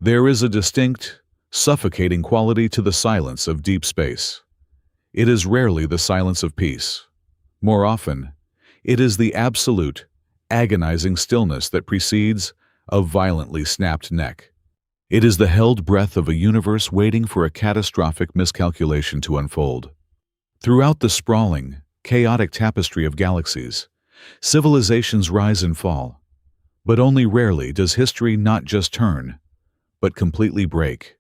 There is a distinct, suffocating quality to the silence of deep space. It is rarely the silence of peace. More often, it is the absolute, agonizing stillness that precedes a violently snapped neck. It is the held breath of a universe waiting for a catastrophic miscalculation to unfold. Throughout the sprawling, chaotic tapestry of galaxies, civilizations rise and fall, but only rarely does history not just turn, but completely break.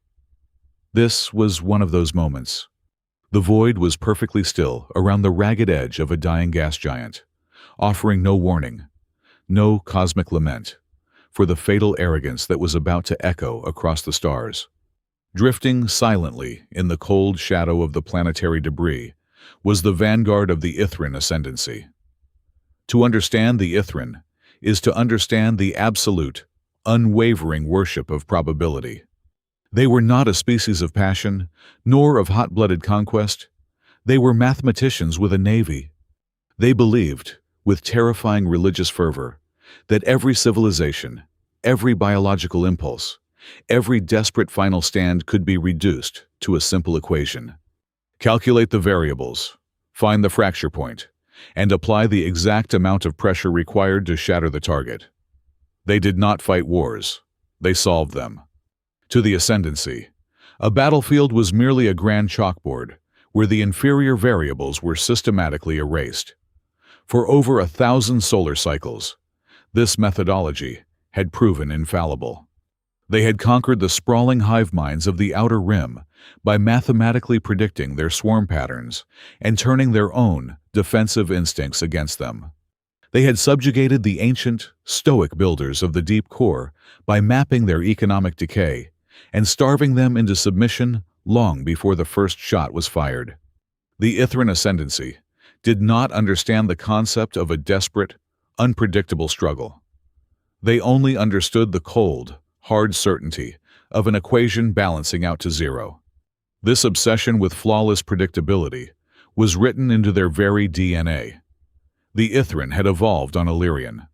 This was one of those moments. The void was perfectly still around the ragged edge of a dying gas giant, offering no warning, no cosmic lament, for the fatal arrogance that was about to echo across the stars. Drifting silently in the cold shadow of the planetary debris was the vanguard of the Ithrine ascendancy. To understand the Ithrine is to understand the absolute, unwavering worship of probability. They were not a species of passion, nor of hot-blooded conquest. They were mathematicians with a navy. They believed, with terrifying religious fervor, that every civilization, every biological impulse, every desperate final stand could be reduced to a simple equation. Calculate the variables, find the fracture point, and apply the exact amount of pressure required to shatter the target. They did not fight wars, they solved them. To the ascendancy, a battlefield was merely a grand chalkboard where the inferior variables were systematically erased. For over 1,000 solar cycles, this methodology had proven infallible. They had conquered the sprawling hive minds of the outer rim by mathematically predicting their swarm patterns and turning their own defensive instincts against them. They had subjugated the ancient, stoic builders of the deep core by mapping their economic decay and starving them into submission long before the first shot was fired. The Ithrine ascendancy did not understand the concept of a desperate, unpredictable struggle. They only understood the cold, hard certainty of an equation balancing out to zero. This obsession with flawless predictability was written into their very DNA. The Ithrine had evolved on Illyrian,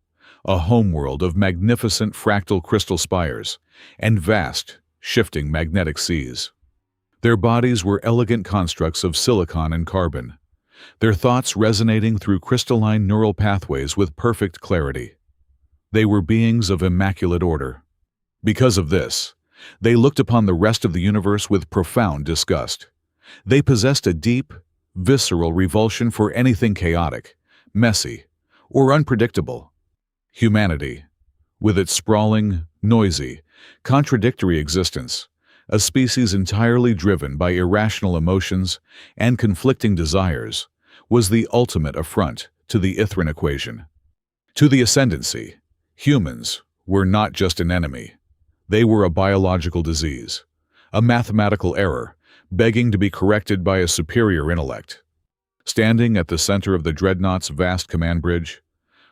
a homeworld of magnificent fractal crystal spires and vast, shifting magnetic seas. Their bodies were elegant constructs of silicon and carbon, their thoughts resonating through crystalline neural pathways with perfect clarity. They were beings of immaculate order. Because of this, they looked upon the rest of the universe with profound disgust. They possessed a deep, visceral revulsion for anything chaotic, messy, or unpredictable. Humanity, with its sprawling, noisy, contradictory existence, a species entirely driven by irrational emotions and conflicting desires, was the ultimate affront to the Ithrine equation. To the ascendancy, humans were not just an enemy. They were a biological disease, a mathematical error, begging to be corrected by a superior intellect. Standing at the center of the Dreadnought's vast command bridge,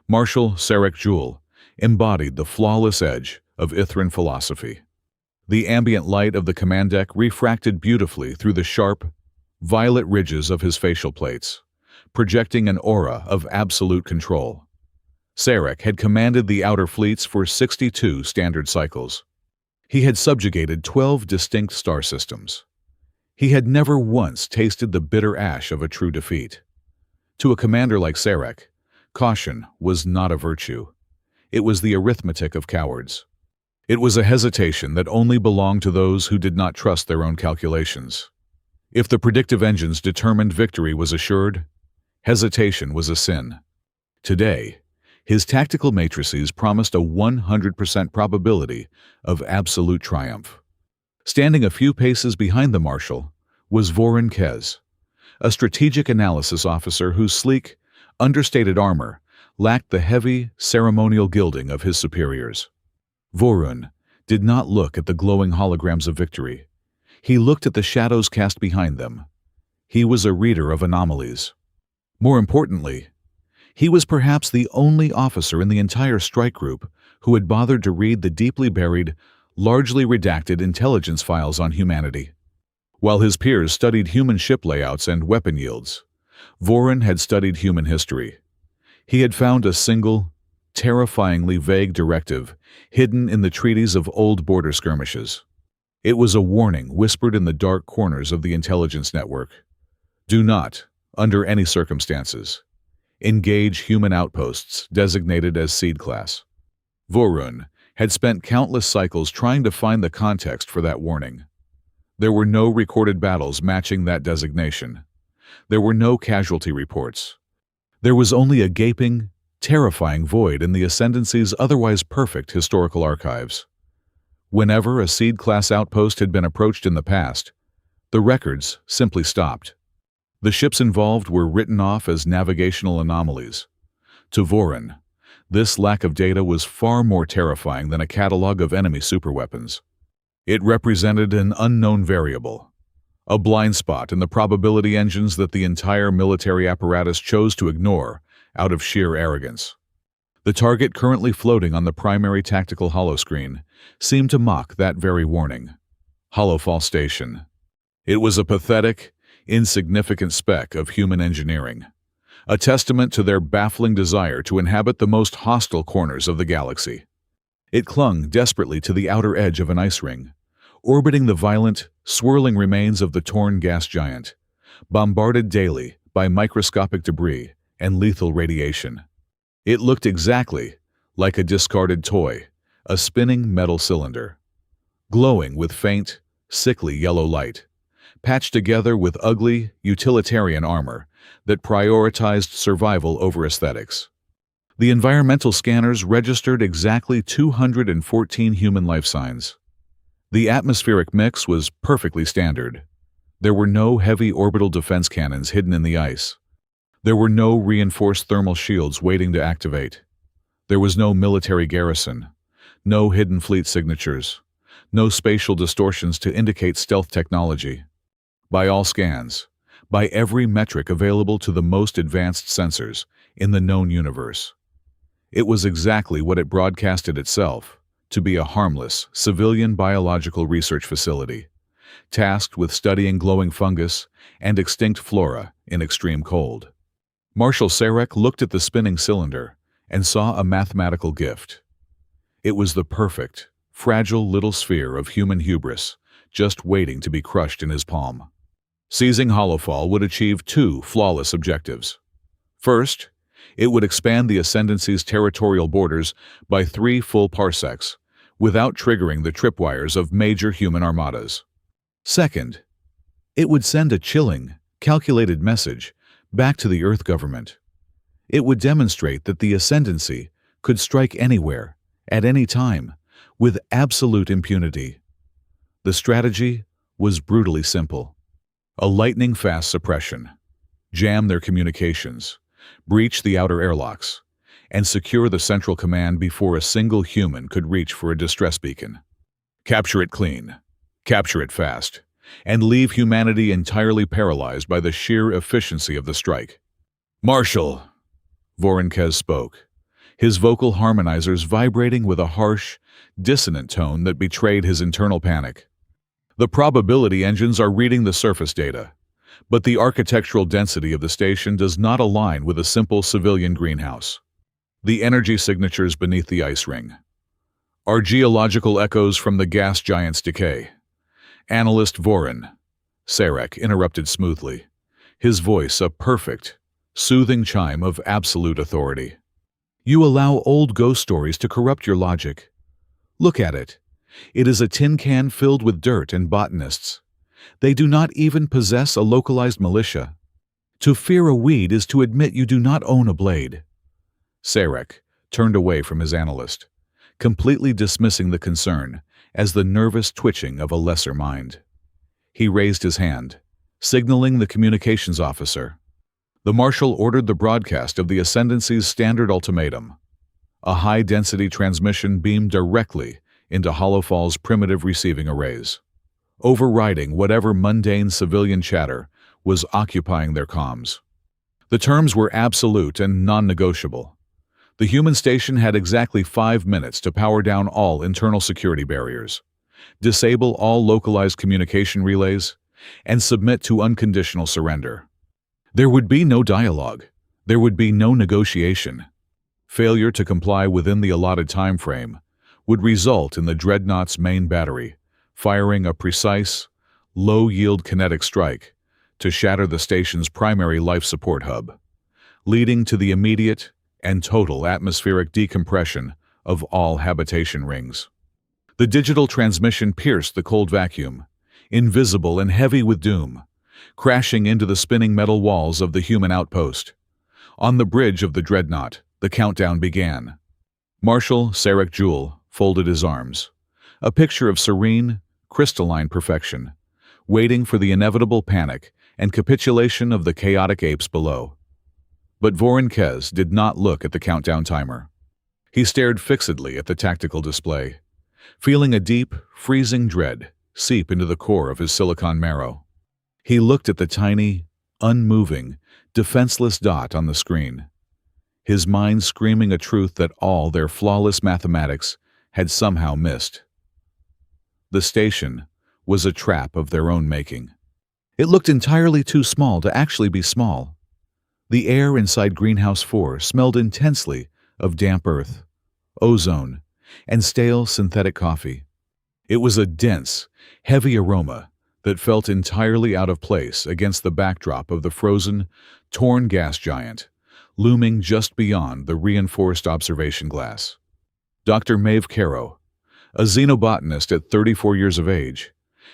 Marshal Serak embodied the flawless edge of Ithrine philosophy. The ambient light of the command deck refracted beautifully through the sharp, violet ridges of his facial plates, projecting an aura of absolute control. Serak had commanded the outer fleets for 62 standard cycles. He had subjugated 12 distinct star systems. He had never once tasted the bitter ash of a true defeat. To a commander like Serak, caution was not a virtue. It was the arithmetic of cowards. It was a hesitation that only belonged to those who did not trust their own calculations. If the predictive engines determined victory was assured, hesitation was a sin. Today, his tactical matrices promised a 100% probability of absolute triumph. Standing a few paces behind the Marshal was Voron Kez, a strategic analysis officer whose sleek, understated armor lacked the heavy, ceremonial gilding of his superiors. Voron did not look at the glowing holograms of victory. He looked at the shadows cast behind them. He was a reader of anomalies. More importantly, he was perhaps the only officer in the entire strike group who had bothered to read the deeply buried, largely redacted intelligence files on humanity. While his peers studied human ship layouts and weapon yields, Voron had studied human history. He had found a single, terrifyingly vague directive hidden in the treaties of old border skirmishes. It was a warning whispered in the dark corners of the intelligence network. Do not, under any circumstances, engage human outposts designated as seed class. Vorun had spent countless cycles trying to find the context for that warning. There were no recorded battles matching that designation. There were no casualty reports. There was only a gaping, terrifying void in the Ascendancy's otherwise perfect historical archives. Whenever a seed-class outpost had been approached in the past, the records simply stopped. The ships involved were written off as navigational anomalies. To Vorun, this lack of data was far more terrifying than a catalog of enemy superweapons. It represented an unknown variable, a blind spot in the probability engines that the entire military apparatus chose to ignore out of sheer arrogance. The target currently floating on the primary tactical holoscreen seemed to mock that very warning. Holofall Station. It was a pathetic, insignificant speck of human engineering, a testament to their baffling desire to inhabit the most hostile corners of the galaxy. It clung desperately to the outer edge of an ice ring, orbiting the violent, swirling remains of the torn gas giant, bombarded daily by microscopic debris and lethal radiation. It looked exactly like a discarded toy, a spinning metal cylinder, glowing with faint, sickly yellow light, patched together with ugly, utilitarian armor that prioritized survival over aesthetics. The environmental scanners registered exactly 214 human life signs. The atmospheric mix was perfectly standard. There were no heavy orbital defense cannons hidden in the ice. There were no reinforced thermal shields waiting to activate. There was no military garrison, no hidden fleet signatures, no spatial distortions to indicate stealth technology. By all scans, by every metric available to the most advanced sensors in the known universe, it was exactly what it broadcasted itself, to be a harmless, civilian biological research facility, tasked with studying glowing fungus and extinct flora in extreme cold. Marshal Serak looked at the spinning cylinder and saw a mathematical gift. It was the perfect, fragile little sphere of human hubris, just waiting to be crushed in his palm. Seizing Holofall would achieve two flawless objectives. First, it would expand the Ascendancy's territorial borders by 3 full parsecs, without triggering the tripwires of major human armadas. Second, it would send a chilling, calculated message back to the Earth government. It would demonstrate that the Ascendancy could strike anywhere, at any time, with absolute impunity. The strategy was brutally simple. A lightning-fast suppression. Jam their communications, breach the outer airlocks, and secure the central command before a single human could reach for a distress beacon. Capture it clean, capture it fast, and leave humanity entirely paralyzed by the sheer efficiency of the strike. Marshal, Vorinkez spoke, his vocal harmonizers vibrating with a harsh, dissonant tone that betrayed his internal panic. The probability engines are reading the surface data, but the architectural density of the station does not align with a simple civilian greenhouse. The energy signatures beneath the ice ring are geological echoes from the gas giant's decay. Analyst Vorun, Serak interrupted smoothly, his voice a perfect, soothing chime of absolute authority. You allow old ghost stories to corrupt your logic. Look at it. It is a tin can filled with dirt and botanists. They do not even possess a localized militia. To fear a weed is to admit you do not own a blade. Serak turned away from his analyst, completely dismissing the concern as the nervous twitching of a lesser mind. He raised his hand, signaling the communications officer. The Marshal ordered the broadcast of the Ascendancy's standard ultimatum, a high-density transmission beamed directly into Holofall's primitive receiving arrays, overriding whatever mundane civilian chatter was occupying their comms. The terms were absolute and non-negotiable. The human station had exactly 5 minutes to power down all internal security barriers, disable all localized communication relays, and submit to unconditional surrender. There would be no dialogue. There would be no negotiation. Failure to comply within the allotted time frame would result in the Dreadnought's main battery firing a precise, low-yield kinetic strike to shatter the station's primary life support hub, leading to the immediate and total atmospheric decompression of all habitation rings. The digital transmission pierced the cold vacuum, invisible and heavy with doom, crashing into the spinning metal walls of the human outpost. On the bridge of the dreadnought, the countdown began. Marshal Serak folded his arms, a picture of serene, crystalline perfection, waiting for the inevitable panic and capitulation of the chaotic apes below. But Vorinkez did not look at the countdown timer. He stared fixedly at the tactical display, feeling a deep, freezing dread seep into the core of his silicon marrow. He looked at the tiny, unmoving, defenseless dot on the screen, his mind screaming a truth that all their flawless mathematics had somehow missed. The station was a trap of their own making. It looked entirely too small to actually be small. The air inside Greenhouse 4 smelled intensely of damp earth, ozone, and stale synthetic coffee. It was a dense, heavy aroma that felt entirely out of place against the backdrop of the frozen, torn gas giant, looming just beyond the reinforced observation glass. Dr. Maeve Caro, a xenobotanist at 34 years of age,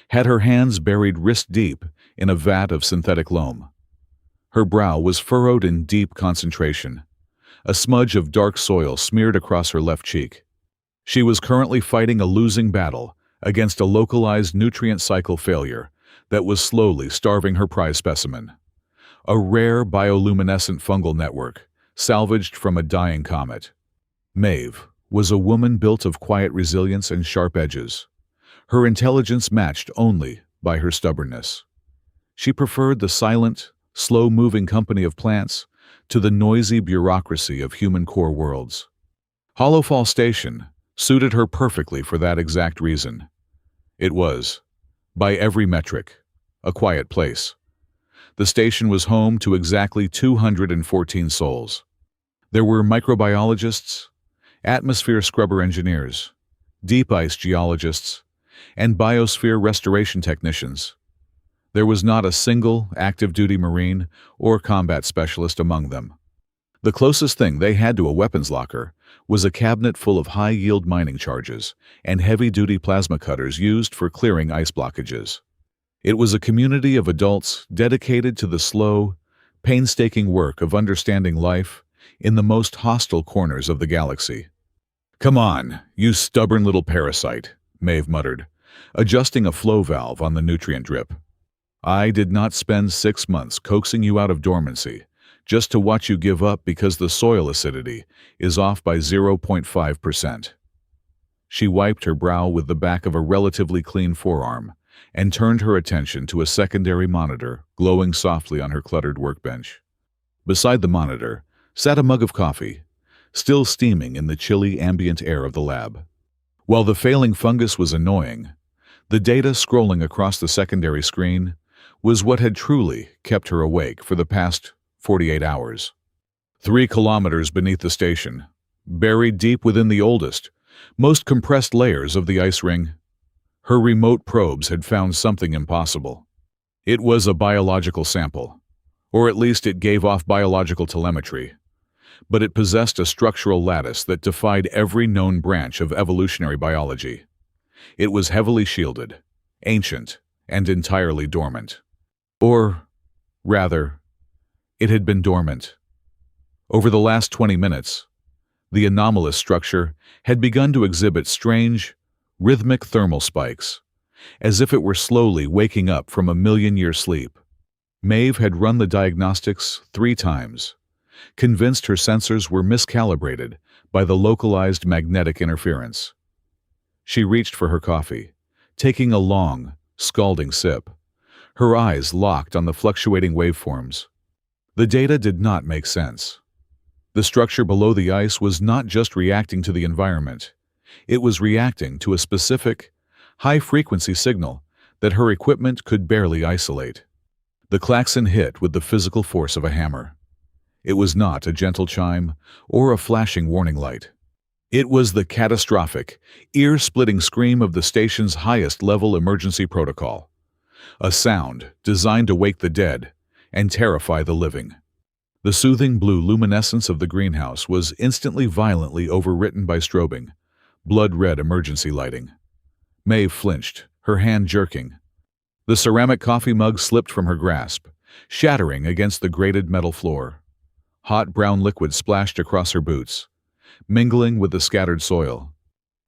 had her hands buried wrist-deep in a vat of synthetic loam. Her brow was furrowed in deep concentration, a smudge of dark soil smeared across her left cheek. She was currently fighting a losing battle against a localized nutrient cycle failure that was slowly starving her prize specimen, a rare bioluminescent fungal network salvaged from a dying comet. Maeve was a woman built of quiet resilience and sharp edges, her intelligence matched only by her stubbornness. She preferred the silent, slow-moving company of plants to the noisy bureaucracy of human core worlds. Holofall Station suited her perfectly for that exact reason. It was, by every metric, a quiet place. The station was home to exactly 214 souls. There were microbiologists, atmosphere scrubber engineers, deep ice geologists, and biosphere restoration technicians. There was not a single active-duty Marine or combat specialist among them. The closest thing they had to a weapons locker was a cabinet full of high-yield mining charges and heavy-duty plasma cutters used for clearing ice blockages. It was a community of adults dedicated to the slow, painstaking work of understanding life in the most hostile corners of the galaxy. "Come on, you stubborn little parasite," Maeve muttered, adjusting a flow valve on the nutrient drip. "I did not spend 6 months coaxing you out of dormancy just to watch you give up because the soil acidity is off by 0.5%. She wiped her brow with the back of a relatively clean forearm and turned her attention to a secondary monitor glowing softly on her cluttered workbench. Beside the monitor sat a mug of coffee, still steaming in the chilly ambient air of the lab. While the failing fungus was annoying, the data scrolling across the secondary screen was what had truly kept her awake for the past 48 hours. 3 kilometers beneath the station, buried deep within the oldest, most compressed layers of the ice ring, her remote probes had found something impossible. It was a biological sample, or at least it gave off biological telemetry, but it possessed a structural lattice that defied every known branch of evolutionary biology. It was heavily shielded, ancient, and entirely dormant. Or, rather, it had been dormant. Over the last 20 minutes, the anomalous structure had begun to exhibit strange, rhythmic thermal spikes, as if it were slowly waking up from a million-year sleep. Maeve had run the diagnostics 3 times, convinced her sensors were miscalibrated by the localized magnetic interference. She reached for her coffee, taking a long, scalding sip, her eyes locked on the fluctuating waveforms. The data did not make sense. The structure below the ice was not just reacting to the environment. It was reacting to a specific, high-frequency signal that her equipment could barely isolate. The klaxon hit with the physical force of a hammer. It was not a gentle chime or a flashing warning light. It was the catastrophic, ear-splitting scream of the station's highest-level emergency protocol. A sound designed to wake the dead and terrify the living. The soothing blue luminescence of the greenhouse was instantly violently overwritten by strobing, blood-red emergency lighting. Maeve flinched, her hand jerking. The ceramic coffee mug slipped from her grasp, shattering against the grated metal floor. Hot brown liquid splashed across her boots, mingling with the scattered soil.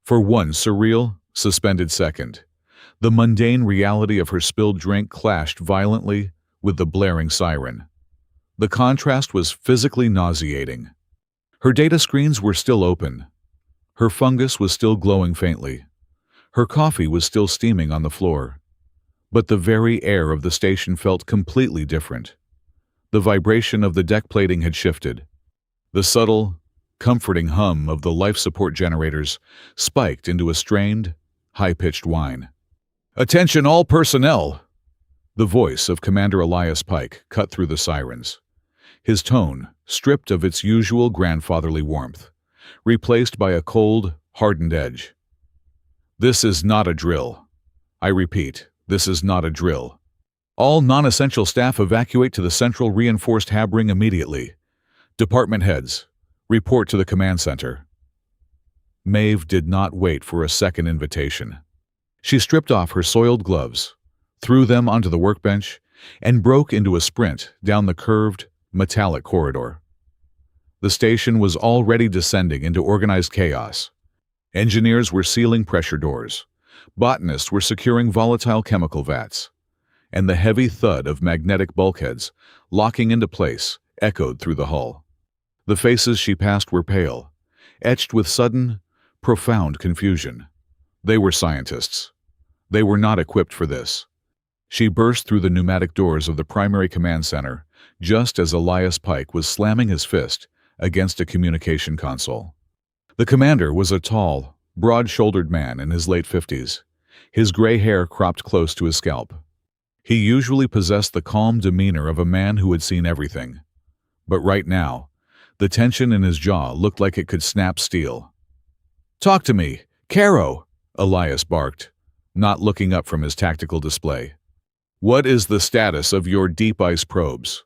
For one surreal, suspended second, the mundane reality of her spilled drink clashed violently with the blaring siren. The contrast was physically nauseating. Her data screens were still open. Her fungus was still glowing faintly. Her coffee was still steaming on the floor. But the very air of the station felt completely different. The vibration of the deck plating had shifted. The subtle, comforting hum of the life support generators spiked into a strained, high-pitched whine. "Attention all personnel!" The voice of Commander Elias Pike cut through the sirens. His tone, stripped of its usual grandfatherly warmth, replaced by a cold, hardened edge. "This is not a drill. I repeat, this is not a drill. All non-essential staff evacuate to the central reinforced hab ring immediately. Department heads, report to the command center." Maeve did not wait for a second invitation. She stripped off her soiled gloves, threw them onto the workbench, and broke into a sprint down the curved, metallic corridor. The station was already descending into organized chaos. Engineers were sealing pressure doors. Botanists were securing volatile chemical vats. And the heavy thud of magnetic bulkheads, locking into place, echoed through the hull. The faces she passed were pale, etched with sudden, profound confusion. They were scientists. They were not equipped for this. She burst through the pneumatic doors of the primary command center just as Elias Pike was slamming his fist against a communication console. The commander was a tall, broad-shouldered man in his late 50s, his gray hair cropped close to his scalp. He usually possessed the calm demeanor of a man who had seen everything. But right now, the tension in his jaw looked like it could snap steel. "Talk to me, Caro!" Elias barked, not looking up from his tactical display. "What is the status of your deep ice probes?"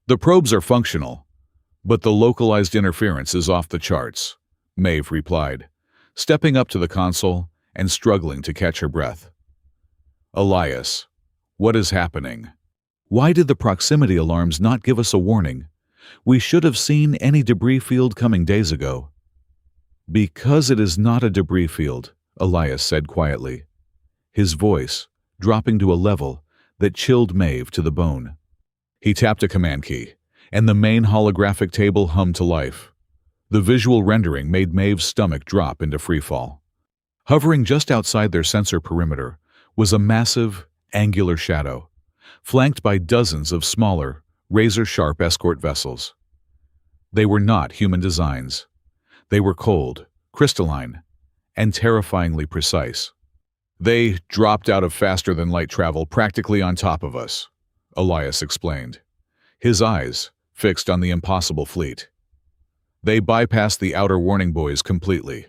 "The probes are functional, but the localized interference is off the charts," Maeve replied, stepping up to the console and struggling to catch her breath. "Elias, what is happening? Why did the proximity alarms not give us a warning? We should have seen any debris field coming days ago." "Because it is not a debris field," Elias said quietly, his voice dropping to a level that chilled Maeve to the bone. He tapped a command key, and the main holographic table hummed to life. The visual rendering made Maeve's stomach drop into freefall. Hovering just outside their sensor perimeter was a massive, angular shadow, flanked by dozens of smaller, razor-sharp escort vessels. They were not human designs. They were cold, crystalline, and terrifyingly precise. "They dropped out of faster-than-light travel practically on top of us," Elias explained, his eyes fixed on the impossible fleet. "They bypassed the outer warning buoys completely.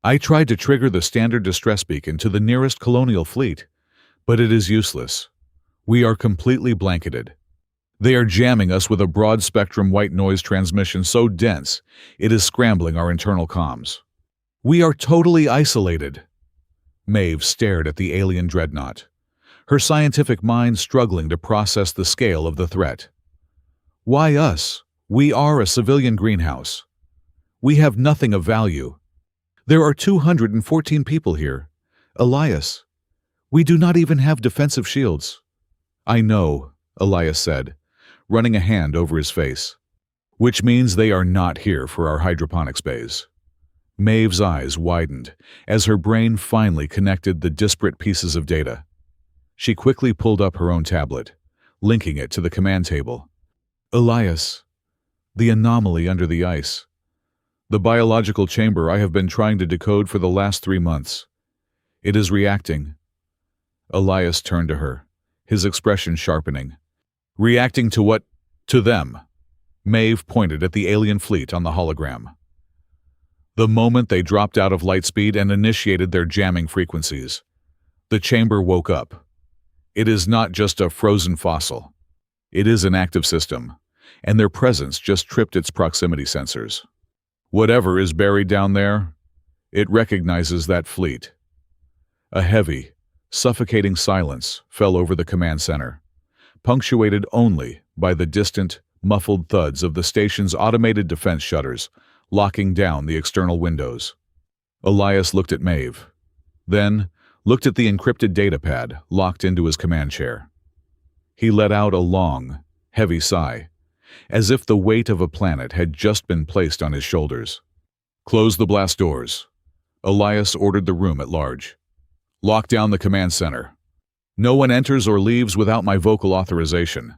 I tried to trigger the standard distress beacon to the nearest colonial fleet, but it is useless. We are completely blanketed. They are jamming us with a broad-spectrum white noise transmission so dense it is scrambling our internal comms. We are totally isolated." Maeve stared at the alien dreadnought, her scientific mind struggling to process the scale of the threat. "Why us? We are a civilian greenhouse. We have nothing of value. There are 214 people here. Elias, we do not even have defensive shields." "I know," Elias said, running a hand over his face. "Which means they are not here for our hydroponics bays." Maeve's eyes widened as her brain finally connected the disparate pieces of data. She quickly pulled up her own tablet, linking it to the command table. "Elias, the anomaly under the ice. The biological chamber I have been trying to decode for the last 3 months. It is reacting." Elias turned to her, his expression sharpening. "Reacting to what? To them?" Maeve pointed at the alien fleet on the hologram. The moment they dropped out of lightspeed and initiated their jamming frequencies, the chamber woke up. It is not just a frozen fossil. It is an active system, and their presence just tripped its proximity sensors. Whatever is buried down there, it recognizes that fleet. A heavy, suffocating silence fell over the command center, punctuated only by the distant, muffled thuds of the station's automated defense shutters locking down the external windows. Elias looked at Maeve, then looked at the encrypted datapad locked into his command chair. He let out a long, heavy sigh, as if the weight of a planet had just been placed on his shoulders. "Close the blast doors," Elias ordered the room at large. "Lock down the command center. No one enters or leaves without my vocal authorization."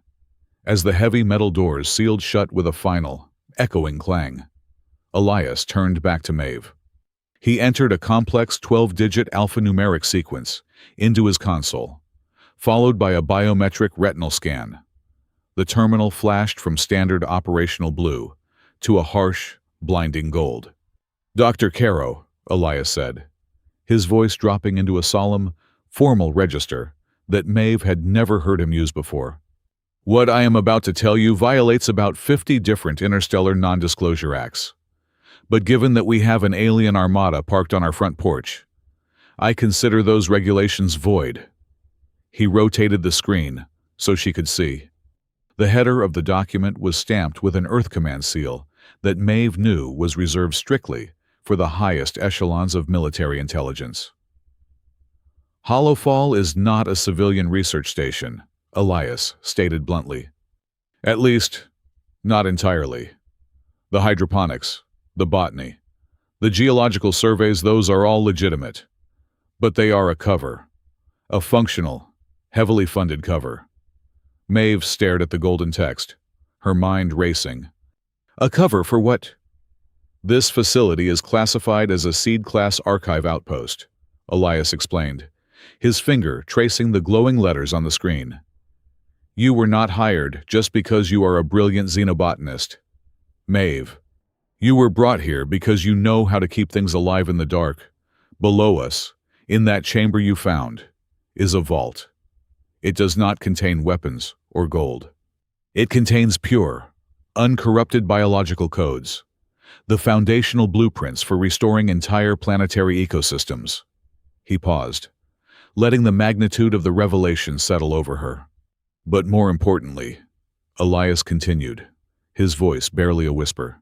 As the heavy metal doors sealed shut with a final, echoing clang, Elias turned back to Maeve. He entered a complex 12-digit alphanumeric sequence into his console, followed by a biometric retinal scan. The terminal flashed from standard operational blue to a harsh, blinding gold. "Dr. Caro," Elias said, his voice dropping into a solemn, formal register that Maeve had never heard him use before. "What I am about to tell you violates about 50 different interstellar non-disclosure acts. But given that we have an alien armada parked on our front porch, I consider those regulations void." He rotated the screen so she could see. The header of the document was stamped with an Earth Command seal that Maeve knew was reserved strictly for the highest echelons of military intelligence. "Holofall is not a civilian research station," Elias stated bluntly. "At least, not entirely. The hydroponics, the botany, the geological surveys, those are all legitimate. But they are a cover. A functional, heavily funded cover." Maeve stared at the golden text, her mind racing. "A cover for what?" "This facility is classified as a seed-class archive outpost," Elias explained, his finger tracing the glowing letters on the screen. "You were not hired just because you are a brilliant xenobotanist. Maeve, you were brought here because you know how to keep things alive in the dark. Below us, in that chamber you found, is a vault. It does not contain weapons or gold. It contains pure, uncorrupted biological codes, the foundational blueprints for restoring entire planetary ecosystems." He paused, letting the magnitude of the revelation settle over her. "But more importantly," Elias continued, his voice barely a whisper,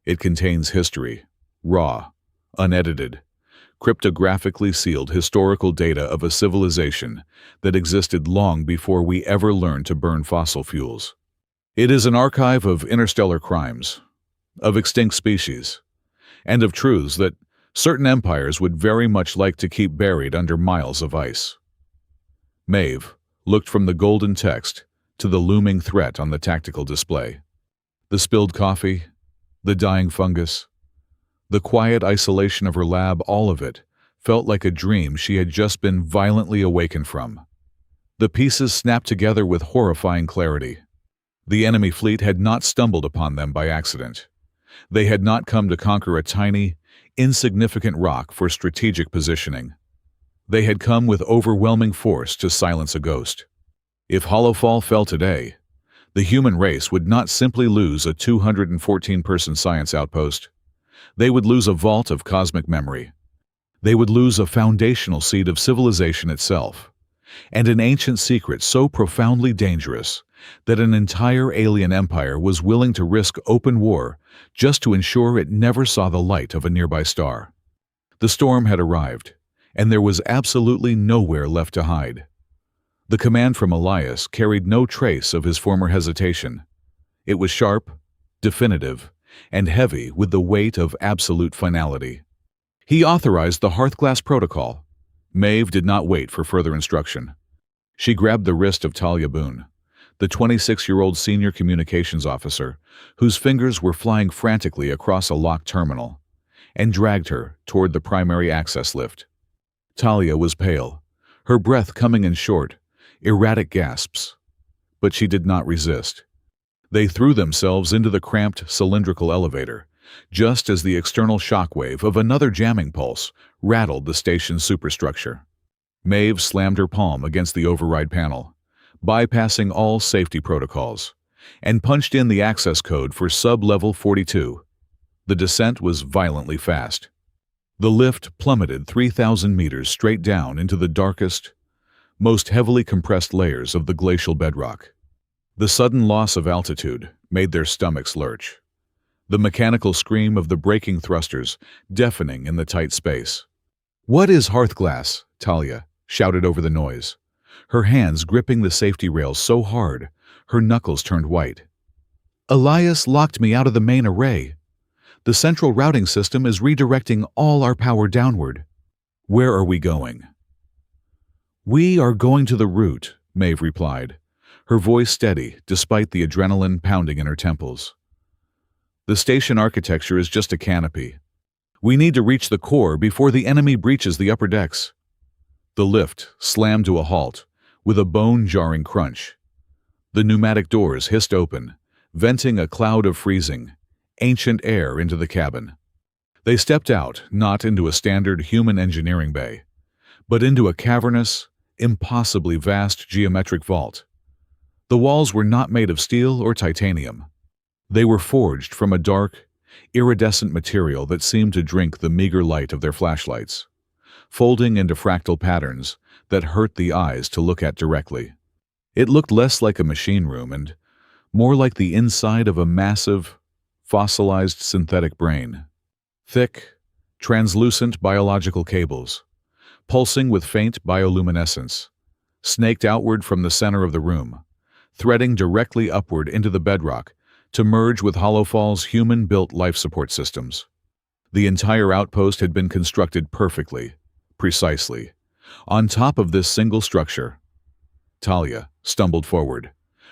"it contains history, raw, unedited, cryptographically sealed historical data of a civilization that existed long before we ever learned to burn fossil fuels. It is an archive of interstellar crimes, of extinct species, and of truths that certain empires would very much like to keep buried under miles of ice." Maeve looked from the golden text to the looming threat on the tactical display. The spilled coffee, the dying fungus, the quiet isolation of her lab, all of it felt like a dream she had just been violently awakened from. The pieces snapped together with horrifying clarity. The enemy fleet had not stumbled upon them by accident. They had not come to conquer a tiny, insignificant rock for strategic positioning. They had come with overwhelming force to silence a ghost. If Holofall fell today, the human race would not simply lose a 214-person science outpost. They would lose a vault of cosmic memory. They would lose a foundational seed of civilization itself, and an ancient secret so profoundly dangerous that an entire alien empire was willing to risk open war just to ensure it never saw the light of a nearby star. The storm had arrived, and there was absolutely nowhere left to hide. The command from Elias carried no trace of his former hesitation. It was sharp, definitive, and heavy with the weight of absolute finality. He authorized the Hearthglass protocol. Maeve did not wait for further instruction. She grabbed the wrist of Talia Boone, the 26-year-old senior communications officer, whose fingers were flying frantically across a locked terminal, and dragged her toward the primary access lift. Talia was pale, her breath coming in short, erratic gasps, but she did not resist. They threw themselves into the cramped, cylindrical elevator, just as the external shockwave of another jamming pulse rattled the station's superstructure. Maeve slammed her palm against the override panel, bypassing all safety protocols, and punched in the access code for sub-level 42. The descent was violently fast. The lift plummeted 3,000 meters straight down into the darkest, most heavily compressed layers of the glacial bedrock. The sudden loss of altitude made their stomachs lurch, the mechanical scream of the braking thrusters deafening in the tight space. "What is Hearthglass?" Talia shouted over the noise, her hands gripping the safety rails so hard her knuckles turned white. "Elias locked me out of the main array. The central routing system is redirecting all our power downward." "Where are we going?" "We are going to the root," Maeve replied, her voice steady despite the adrenaline pounding in her temples. "The station architecture is just a canopy. We need to reach the core before the enemy breaches the upper decks." The lift slammed to a halt with a bone-jarring crunch. The pneumatic doors hissed open, venting a cloud of freezing, ancient air into the cabin. They stepped out, not into a standard human engineering bay, but into a cavernous, impossibly vast geometric vault. The walls were not made of steel or titanium. They were forged from a dark, iridescent material that seemed to drink the meager light of their flashlights, folding into fractal patterns that hurt the eyes to look at directly. It looked less like a machine room and more like the inside of a massive, fossilized synthetic brain. Thick, translucent biological cables, pulsing with faint bioluminescence, snaked outward from the center of the room, threading directly upward into the bedrock to merge with Holofall's human-built life support systems. The entire outpost had been constructed perfectly, precisely, on top of this single structure. Talia stumbled forward,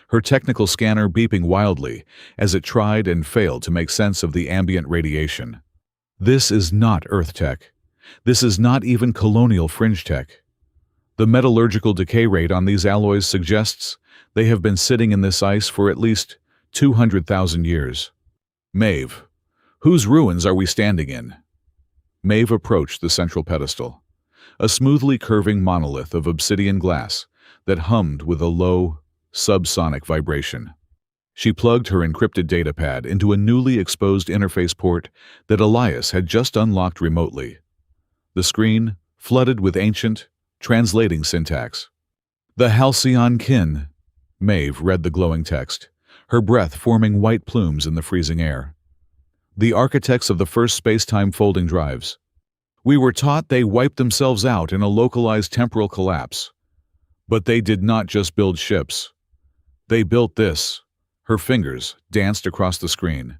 her technical scanner beeping wildly as it tried and failed to make sense of the ambient radiation. "This is not Earth tech. This is not even colonial fringe tech. The metallurgical decay rate on these alloys suggests they have been sitting in this ice for at least 200,000 years. Maeve, whose ruins are we standing in?" Maeve approached the central pedestal, a smoothly curving monolith of obsidian glass that hummed with a low, subsonic vibration. She plugged her encrypted datapad into a newly exposed interface port that Elias had just unlocked remotely. The screen flooded with ancient, translating syntax. "The Halcyon Kin," Maeve read the glowing text, her breath forming white plumes in the freezing air. "The architects of the first space-time folding drives. We were taught they wiped themselves out in a localized temporal collapse. But they did not just build ships. They built this." Her fingers danced across the screen,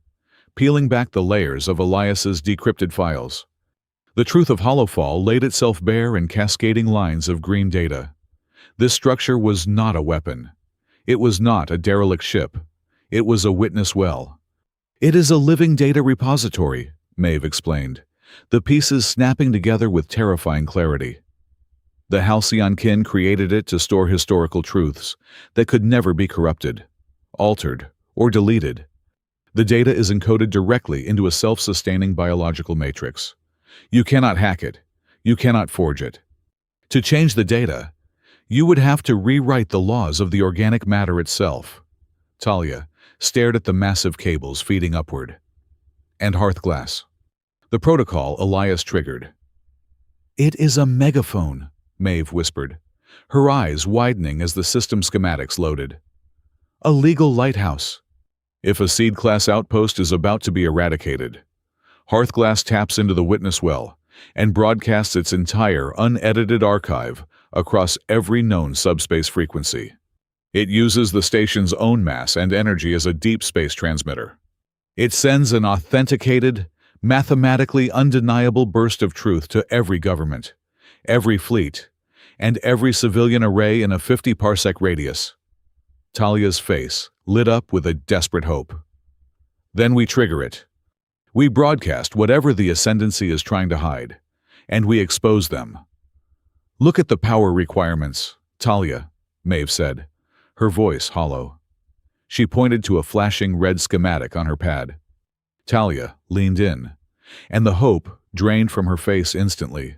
peeling back the layers of Elias's decrypted files. The truth of Holofall laid itself bare in cascading lines of green data. This structure was not a weapon. It was not a derelict ship. It was a witness well. "It is a living data repository," Maeve explained, the pieces snapping together with terrifying clarity. The Halcyon Kin created it to store historical truths that could never be corrupted, altered, or deleted. The data is encoded directly into a self-sustaining biological matrix. You cannot hack it. You cannot forge it. To change the data, you would have to rewrite the laws of the organic matter itself. Talia stared at the massive cables feeding upward. "And Hearthglass." The protocol Elias triggered. "It is a megaphone," Maeve whispered, her eyes widening as the system schematics loaded. "A legal lighthouse. If a seed-class outpost is about to be eradicated, Hearthglass taps into the witness well and broadcasts its entire unedited archive across every known subspace frequency. It uses the station's own mass and energy as a deep space transmitter. It sends an authenticated, mathematically undeniable burst of truth to every government, every fleet, and every civilian array in a 50-parsec radius." Talia's face lit up with a desperate hope. "Then we trigger it. We broadcast whatever the ascendancy is trying to hide, and we expose them." "Look at the power requirements, Talia," Maeve said, her voice hollow. She pointed to a flashing red schematic on her pad. Talia leaned in, and the hope drained from her face instantly.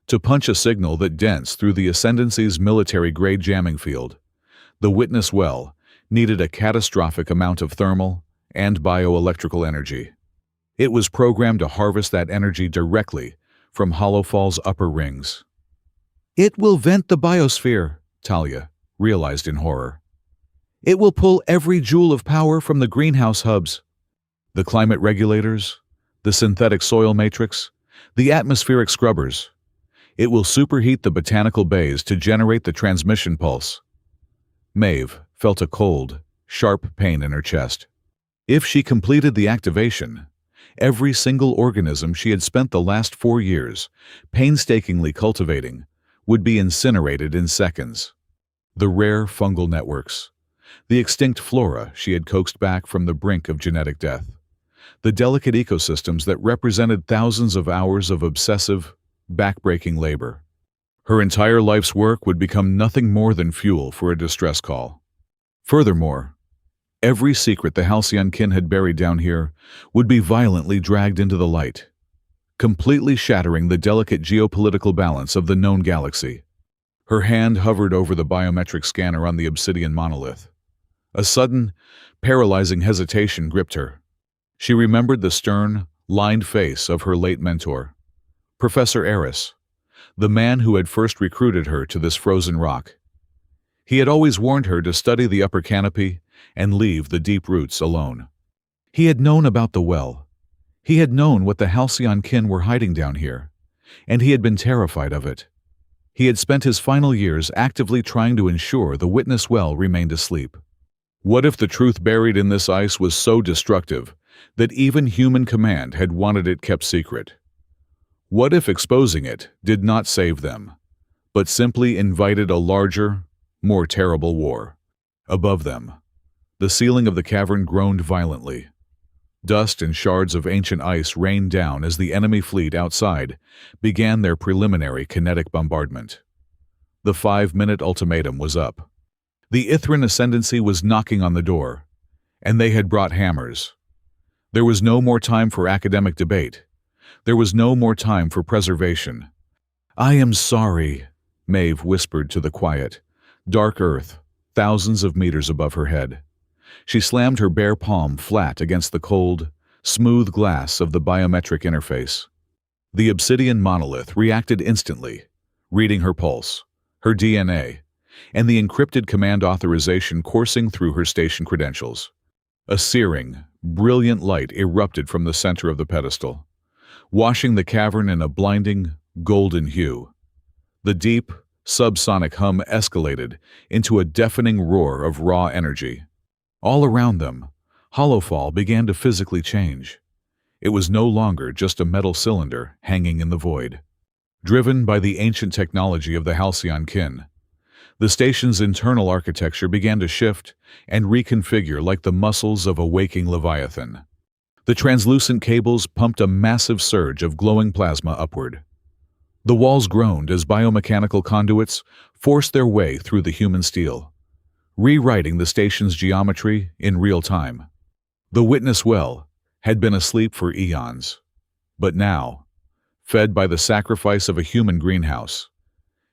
To punch a signal that danced through the ascendancy's military-grade jamming field, the Witness Well needed a catastrophic amount of thermal and bioelectrical energy. It was programmed to harvest that energy directly from Holofall's upper rings. "It will vent the biosphere," Talia realized in horror. "It will pull every joule of power from the greenhouse hubs. The climate regulators, the synthetic soil matrix, the atmospheric scrubbers. It will superheat the botanical bays to generate the transmission pulse." Maeve felt a cold, sharp pain in her chest. If she completed the activation, every single organism she had spent the last 4 years painstakingly cultivating would be incinerated in seconds. The rare fungal networks, the extinct flora she had coaxed back from the brink of genetic death, the delicate ecosystems that represented thousands of hours of obsessive, backbreaking labor. Her entire life's work would become nothing more than fuel for a distress call. Furthermore, every secret the Halcyon kin had buried down here would be violently dragged into the light, completely shattering the delicate geopolitical balance of the known galaxy. Her hand hovered over the biometric scanner on the obsidian monolith. A sudden, paralyzing hesitation gripped her. She remembered the stern, lined face of her late mentor, Professor Eris, the man who had first recruited her to this frozen rock. He had always warned her to study the upper canopy and leave the deep roots alone. He had known about the well. He had known what the Halcyon kin were hiding down here, and he had been terrified of it. He had spent his final years actively trying to ensure the Witness Well remained asleep. What if the truth buried in this ice was so destructive that even human command had wanted it kept secret? What if exposing it did not save them, but simply invited a larger, more terrible war? Above them, the ceiling of the cavern groaned violently. Dust and shards of ancient ice rained down as the enemy fleet outside began their preliminary kinetic bombardment. The 5-minute ultimatum was up. The Ithrine ascendancy was knocking on the door, and they had brought hammers. There was no more time for academic debate. There was no more time for preservation. "I am sorry," Maeve whispered to the quiet, dark earth, thousands of meters above her head. She slammed her bare palm flat against the cold, smooth glass of the biometric interface. The obsidian monolith reacted instantly, reading her pulse, her DNA, and the encrypted command authorization coursing through her station credentials. A searing, brilliant light erupted from the center of the pedestal, washing the cavern in a blinding, golden hue. The deep, subsonic hum escalated into a deafening roar of raw energy. All around them, Holofall began to physically change. It was no longer just a metal cylinder hanging in the void. Driven by the ancient technology of the Halcyon kin, the station's internal architecture began to shift and reconfigure like the muscles of a waking Leviathan. The translucent cables pumped a massive surge of glowing plasma upward. The walls groaned as biomechanical conduits forced their way through the human steel, rewriting the station's geometry in real time. The Witness Well had been asleep for eons, but now, fed by the sacrifice of a human greenhouse,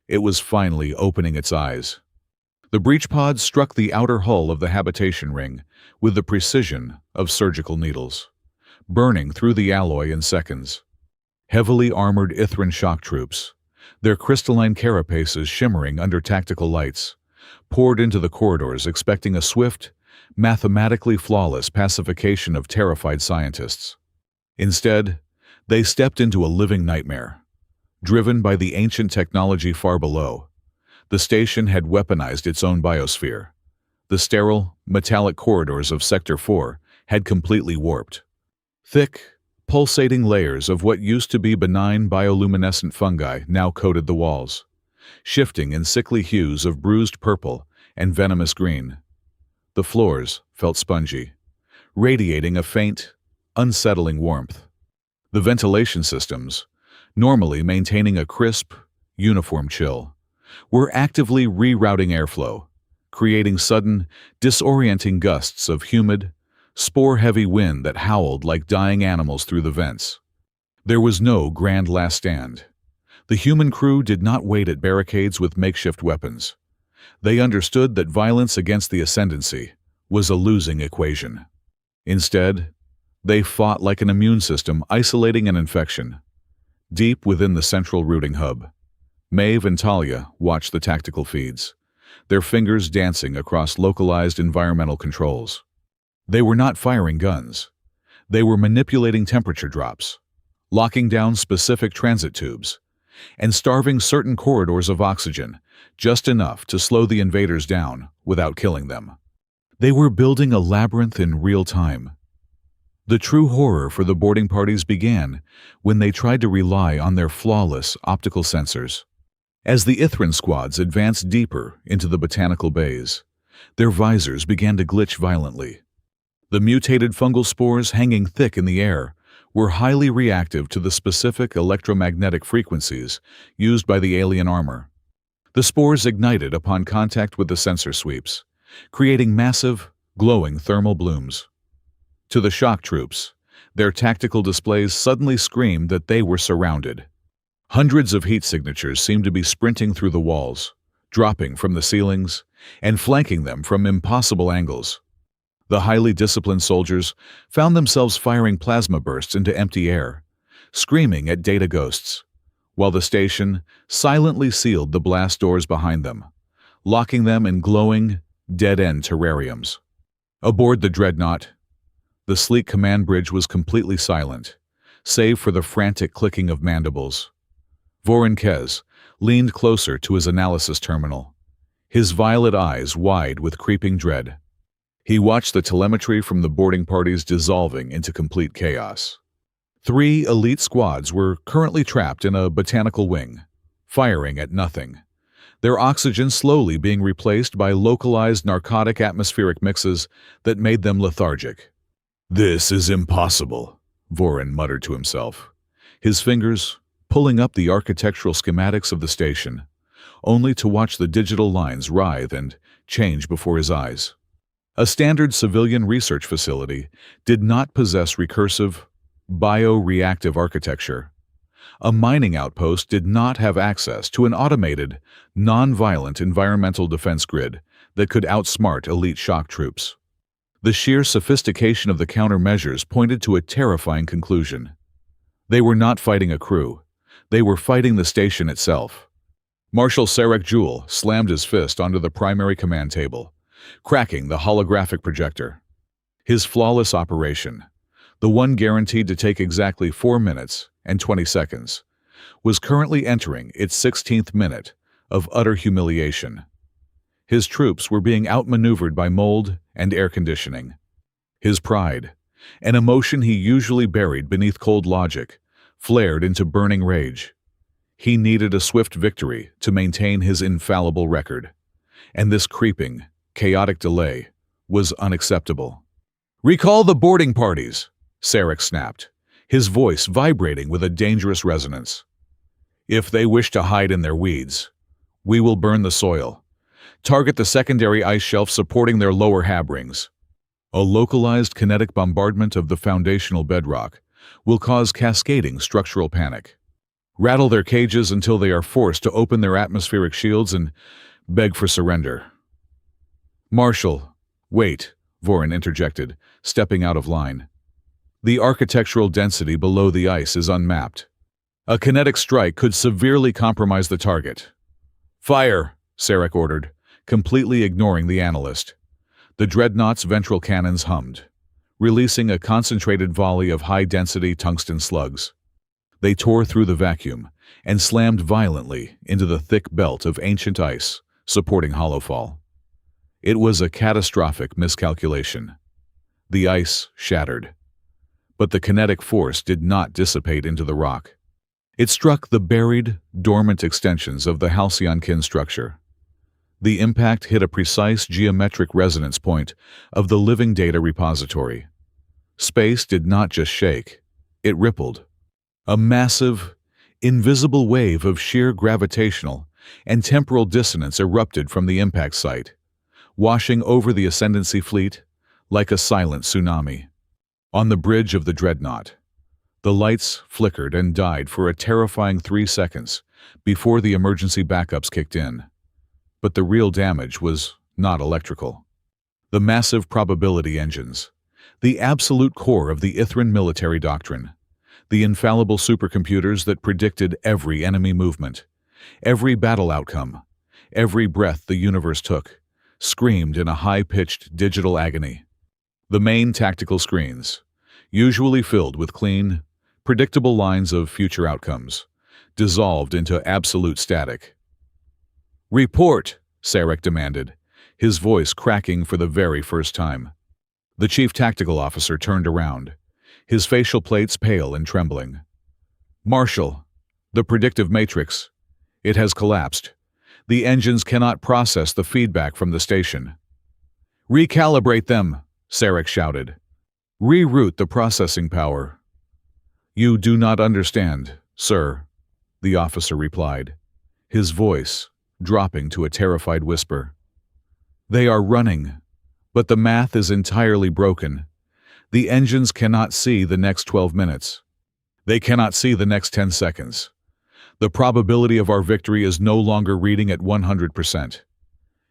it was finally opening its eyes. The breach pods struck the outer hull of the habitation ring with the precision of surgical needles, burning through the alloy in seconds. Heavily armored Ithrine shock troops, their crystalline carapaces shimmering under tactical lights, poured into the corridors expecting a swift, mathematically flawless pacification of terrified scientists. Instead, they stepped into a living nightmare. Driven by the ancient technology far below, the station had weaponized its own biosphere. The sterile, metallic corridors of Sector 4 had completely warped. Thick, pulsating layers of what used to be benign bioluminescent fungi now coated the walls, shifting in sickly hues of bruised purple and venomous green. The floors felt spongy, radiating a faint, unsettling warmth. The ventilation systems, normally maintaining a crisp, uniform chill, were actively rerouting airflow, creating sudden, disorienting gusts of humid, spore-heavy wind that howled like dying animals through the vents. There was no grand last stand. The human crew did not wait at barricades with makeshift weapons. They understood that violence against the ascendancy was a losing equation. Instead, they fought like an immune system isolating an infection. Deep within the central routing hub, Maeve and Talia watched the tactical feeds, their fingers dancing across localized environmental controls. They were not firing guns. They were manipulating temperature drops, locking down specific transit tubes, and starving certain corridors of oxygen, just enough to slow the invaders down without killing them. They were building a labyrinth in real time. The true horror for the boarding parties began when they tried to rely on their flawless optical sensors. As the Ithrine squads advanced deeper into the botanical bays, their visors began to glitch violently. The mutated fungal spores hanging thick in the air were highly reactive to the specific electromagnetic frequencies used by the alien armor. The spores ignited upon contact with the sensor sweeps, creating massive, glowing thermal blooms. To the shock troops, their tactical displays suddenly screamed that they were surrounded. Hundreds of heat signatures seemed to be sprinting through the walls, dropping from the ceilings, and flanking them from impossible angles. The highly disciplined soldiers found themselves firing plasma bursts into empty air, screaming at data ghosts, while the station silently sealed the blast doors behind them, locking them in glowing, dead-end terrariums. Aboard the dreadnought, the sleek command bridge was completely silent, save for the frantic clicking of mandibles. Vorinkez leaned closer to his analysis terminal, his violet eyes wide with creeping dread. He watched the telemetry from the boarding parties dissolving into complete chaos. 3 elite squads were currently trapped in a botanical wing, firing at nothing, their oxygen slowly being replaced by localized narcotic atmospheric mixes that made them lethargic. "This is impossible," Vorin muttered to himself, his fingers pulling up the architectural schematics of the station, only to watch the digital lines writhe and change before his eyes. A standard civilian research facility did not possess recursive, bioreactive architecture. A mining outpost did not have access to an automated, non-violent environmental defense grid that could outsmart elite shock troops. The sheer sophistication of the countermeasures pointed to a terrifying conclusion. They were not fighting a crew. They were fighting the station itself. Marshal Serak Jewel slammed his fist onto the primary command table, cracking the holographic projector. His flawless operation, the one guaranteed to take exactly 4 minutes and 20 seconds, was currently entering its 16th minute of utter humiliation. His troops were being outmaneuvered by mold and air conditioning. His pride, an emotion he usually buried beneath cold logic, flared into burning rage. He needed a swift victory to maintain his infallible record, and this creeping, chaotic delay was unacceptable. "Recall the boarding parties," Serak snapped, his voice vibrating with a dangerous resonance. "If they wish to hide in their weeds, we will burn the soil. Target the secondary ice shelf supporting their lower hab rings. A localized kinetic bombardment of the foundational bedrock will cause cascading structural panic. Rattle their cages until they are forced to open their atmospheric shields and beg for surrender." "Marshal, wait," Vorin interjected, stepping out of line. "The architectural density below the ice is unmapped. A kinetic strike could severely compromise the target." "Fire," Serak ordered, completely ignoring the analyst. The dreadnought's ventral cannons hummed, releasing a concentrated volley of high-density tungsten slugs. They tore through the vacuum and slammed violently into the thick belt of ancient ice supporting Holofall. It was a catastrophic miscalculation. The ice shattered, but the kinetic force did not dissipate into the rock. It struck the buried, dormant extensions of the halcyon kin structure. The impact hit a precise geometric resonance point of the living data repository. Space did not just shake, it rippled. A massive, invisible wave of sheer gravitational and temporal dissonance erupted from the impact site, washing over the ascendancy fleet like a silent tsunami. On the bridge of the dreadnought, the lights flickered and died for a terrifying 3 seconds before the emergency backups kicked in. But the real damage was not electrical. The massive probability engines, the absolute core of the Ithrine military doctrine, the infallible supercomputers that predicted every enemy movement, every battle outcome, every breath the universe took, screamed in a high-pitched digital agony. The main tactical screens, usually filled with clean, predictable lines of future outcomes, dissolved into absolute static. "Report!" Serak demanded, his voice cracking for the very first time. The chief tactical officer turned around, his facial plates pale and trembling. "Marshal, the predictive matrix. It has collapsed. The engines cannot process the feedback from the station." "Recalibrate them," Serak shouted. "Reroute the processing power." "You do not understand, sir," the officer replied, his voice dropping to a terrified whisper. "They are running, but the math is entirely broken. The engines cannot see the next 12 minutes. They cannot see the next 10 seconds. The probability of our victory is no longer reading at 100%.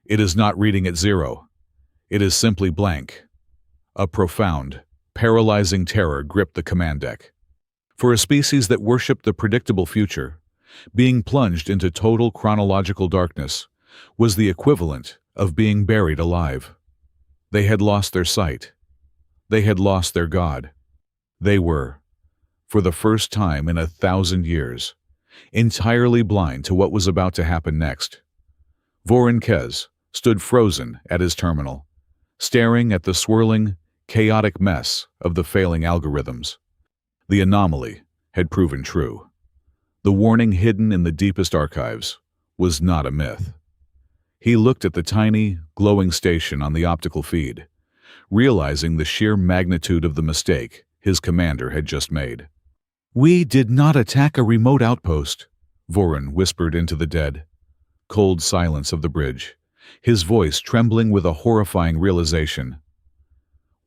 It is not reading at 0. It is simply blank." A profound, paralyzing terror gripped the command deck. For a species that worshipped the predictable future, being plunged into total chronological darkness was the equivalent of being buried alive. They had lost their sight. They had lost their God. They were, for the first time in 1,000 years, entirely blind to what was about to happen next. Vorinkez stood frozen at his terminal, staring at the swirling, chaotic mess of the failing algorithms. The anomaly had proven true. The warning hidden in the deepest archives was not a myth. He looked at the tiny, glowing station on the optical feed, realizing the sheer magnitude of the mistake his commander had just made. "We did not attack a remote outpost," Vorin whispered into the dead, cold silence of the bridge, his voice trembling with a horrifying realization.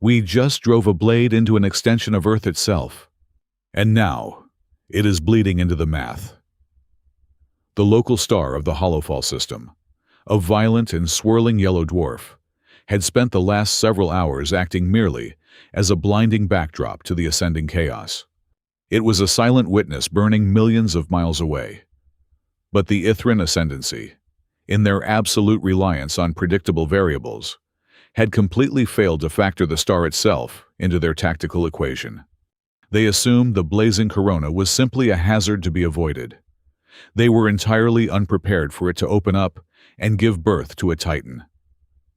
"We just drove a blade into an extension of Earth itself. And now, it is bleeding into the math." The local star of the Holofall system, a violent and swirling yellow dwarf, had spent the last several hours acting merely as a blinding backdrop to the ascending chaos. It was a silent witness burning millions of miles away. But the Ithrine ascendancy, in their absolute reliance on predictable variables, had completely failed to factor the star itself into their tactical equation. They assumed the blazing corona was simply a hazard to be avoided. They were entirely unprepared for it to open up and give birth to a titan.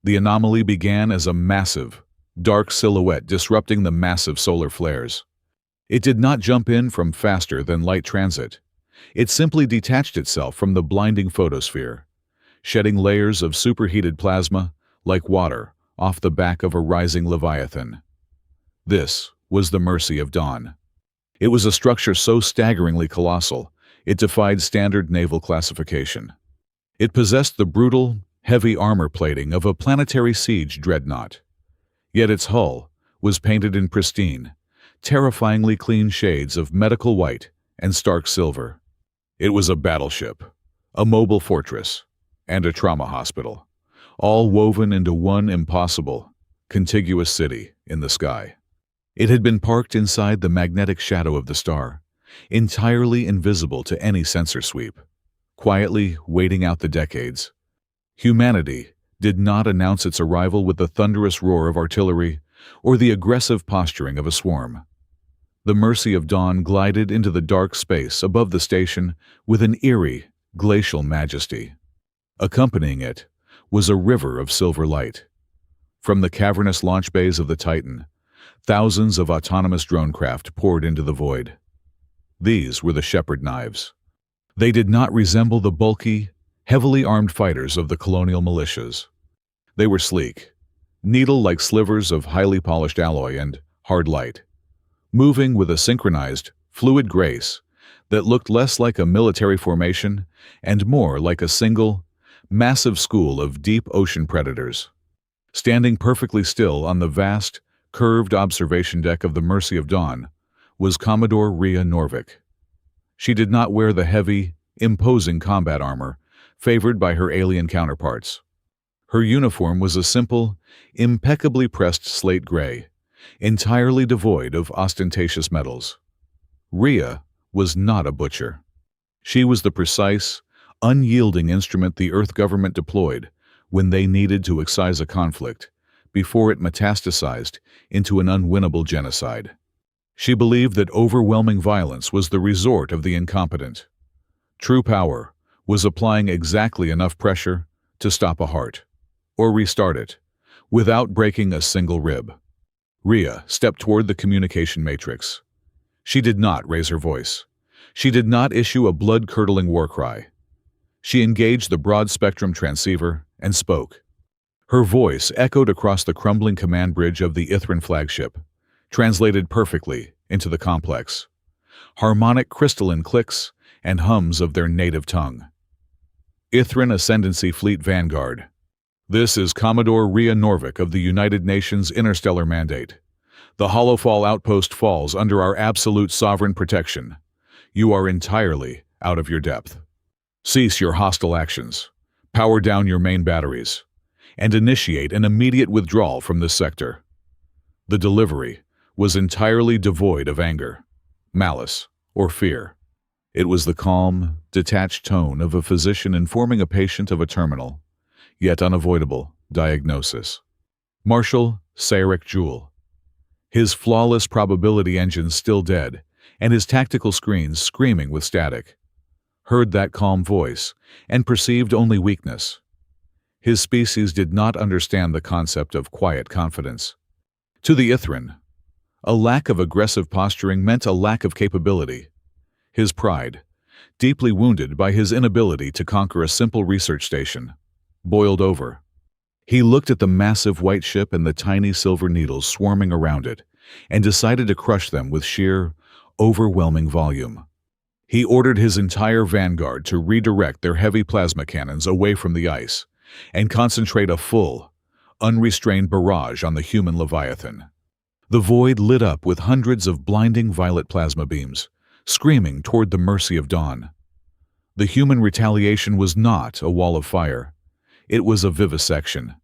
The anomaly began as a massive, dark silhouette disrupting the massive solar flares. It did not jump in from faster than light transit. It simply detached itself from the blinding photosphere, shedding layers of superheated plasma, like water, off the back of a rising Leviathan. This was the mercy of dawn. It was a structure so staggeringly colossal, it defied standard naval classification. It possessed the brutal, heavy armor plating of a planetary siege dreadnought. Yet its hull was painted in pristine, terrifyingly clean shades of medical white and stark silver. It was a battleship, a mobile fortress, and a trauma hospital, all woven into one impossible, contiguous city in the sky. It had been parked inside the magnetic shadow of the star, entirely invisible to any sensor sweep, quietly waiting out the decades. Humanity did not announce its arrival with the thunderous roar of artillery or the aggressive posturing of a swarm. The mercy of dawn glided into the dark space above the station with an eerie, glacial majesty. Accompanying it was a river of silver light. From the cavernous launch bays of the Titan, thousands of autonomous drone craft poured into the void. These were the shepherd knives. They did not resemble the bulky, heavily armed fighters of the colonial militias. They were sleek, needle-like slivers of highly polished alloy and hard light, moving with a synchronized, fluid grace that looked less like a military formation and more like a single, massive school of deep ocean predators. Standing perfectly still on the vast, curved observation deck of the Mercy of Dawn was Commodore Norvik. She did not wear the heavy, imposing combat armor favored by her alien counterparts. Her uniform was a simple, impeccably pressed slate gray, entirely devoid of ostentatious metals. Rhea was not a butcher. She was the precise, unyielding instrument the Earth government deployed when they needed to excise a conflict before it metastasized into an unwinnable genocide. She believed that overwhelming violence was the resort of the incompetent. True power was applying exactly enough pressure to stop a heart, or restart it, without breaking a single rib. Rhea stepped toward the communication matrix. She did not raise her voice. She did not issue a blood-curdling war cry. She engaged the broad-spectrum transceiver and spoke. Her voice echoed across the crumbling command bridge of the Ithrine flagship, translated perfectly into the complex, harmonic crystalline clicks and hums of their native tongue. Ithrine Ascendancy Fleet Vanguard. This is Commodore Norvik of the United Nations Interstellar Mandate. The Holofall Outpost falls under our absolute sovereign protection. You are entirely out of your depth. Cease your hostile actions, power down your main batteries, and initiate an immediate withdrawal from this sector. The delivery was entirely devoid of anger, malice, or fear. It was the calm, detached tone of a physician informing a patient of a terminal, yet unavoidable, diagnosis. Marshal Serak Jewel. His flawless probability engines still dead, and his tactical screens screaming with static, heard that calm voice and perceived only weakness. His species did not understand the concept of quiet confidence. To the Ithrine, a lack of aggressive posturing meant a lack of capability. His pride, deeply wounded by his inability to conquer a simple research station, boiled over. He looked at the massive white ship and the tiny silver needles swarming around it, and decided to crush them with sheer, overwhelming volume. He ordered his entire vanguard to redirect their heavy plasma cannons away from the ice and concentrate a full, unrestrained barrage on the human Leviathan. The void lit up with hundreds of blinding violet plasma beams, screaming toward the Mercy of Dawn. The human retaliation was not a wall of fire. It was a vivisection.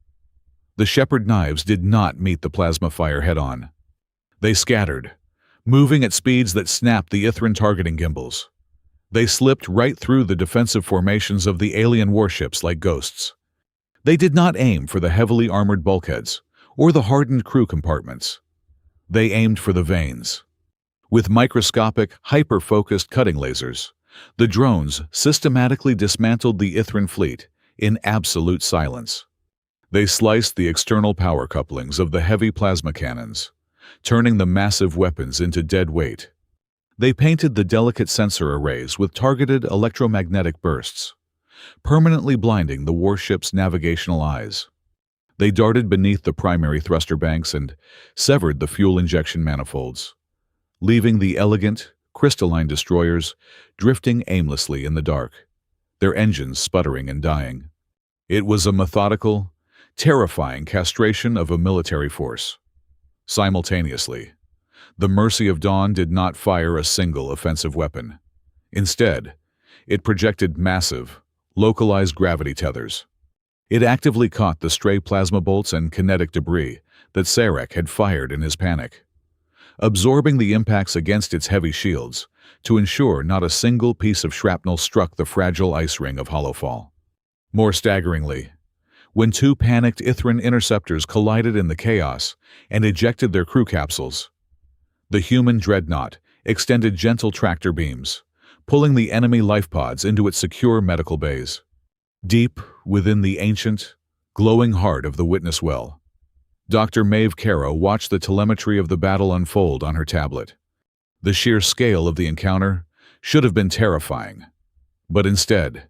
The shepherd knives did not meet the plasma fire head-on. They scattered, moving at speeds that snapped the Ithrine targeting gimbals. They slipped right through the defensive formations of the alien warships like ghosts. They did not aim for the heavily armored bulkheads or the hardened crew compartments. They aimed for the veins. With microscopic, hyper-focused cutting lasers, the drones systematically dismantled the Ithrine fleet in absolute silence. They sliced the external power couplings of the heavy plasma cannons, turning the massive weapons into dead weight. They painted the delicate sensor arrays with targeted electromagnetic bursts, permanently blinding the warship's navigational eyes. They darted beneath the primary thruster banks and severed the fuel injection manifolds, leaving the elegant, crystalline destroyers drifting aimlessly in the dark, their engines sputtering and dying. It was a methodical, terrifying castration of a military force. Simultaneously, the Mercy of Dawn did not fire a single offensive weapon. Instead, it projected massive, localized gravity tethers. It actively caught the stray plasma bolts and kinetic debris that Serak had fired in his panic, absorbing the impacts against its heavy shields to ensure not a single piece of shrapnel struck the fragile ice ring of Holofall. More staggeringly, when two panicked Ithrine interceptors collided in the chaos and ejected their crew capsules, the human dreadnought extended gentle tractor beams, pulling the enemy life pods into its secure medical bays. Deep within the ancient, glowing heart of the witness well, Dr. Maeve Caro watched the telemetry of the battle unfold on her tablet. The sheer scale of the encounter should have been terrifying, but instead,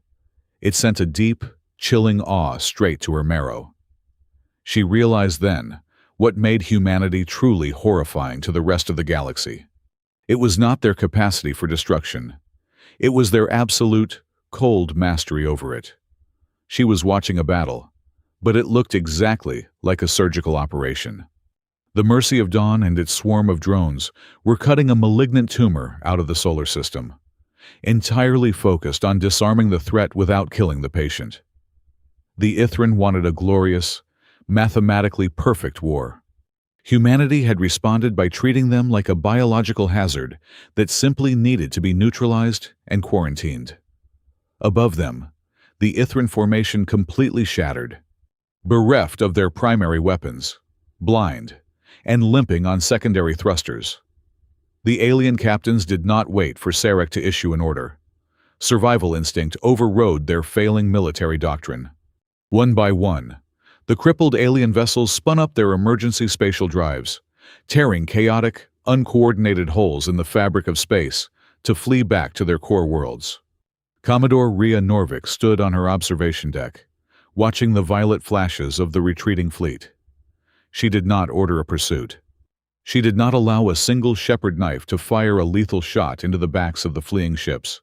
it sent a deep, chilling awe straight to her marrow. She realized then what made humanity truly horrifying to the rest of the galaxy. It was not their capacity for destruction. It was their absolute, cold mastery over it. She was watching a battle, but it looked exactly like a surgical operation. The Mercy of Dawn and its swarm of drones were cutting a malignant tumor out of the solar system, entirely focused on disarming the threat without killing the patient. The Ithrine wanted a glorious, mathematically perfect war. Humanity had responded by treating them like a biological hazard that simply needed to be neutralized and quarantined. Above them, the Ithrine formation completely shattered, bereft of their primary weapons, blind, and limping on secondary thrusters. The alien captains did not wait for Serak to issue an order. Survival instinct overrode their failing military doctrine. One by one, the crippled alien vessels spun up their emergency spatial drives, tearing chaotic, uncoordinated holes in the fabric of space to flee back to their core worlds. Commodore Norvik stood on her observation deck, watching the violet flashes of the retreating fleet. She did not order a pursuit. She did not allow a single shepherd knife to fire a lethal shot into the backs of the fleeing ships.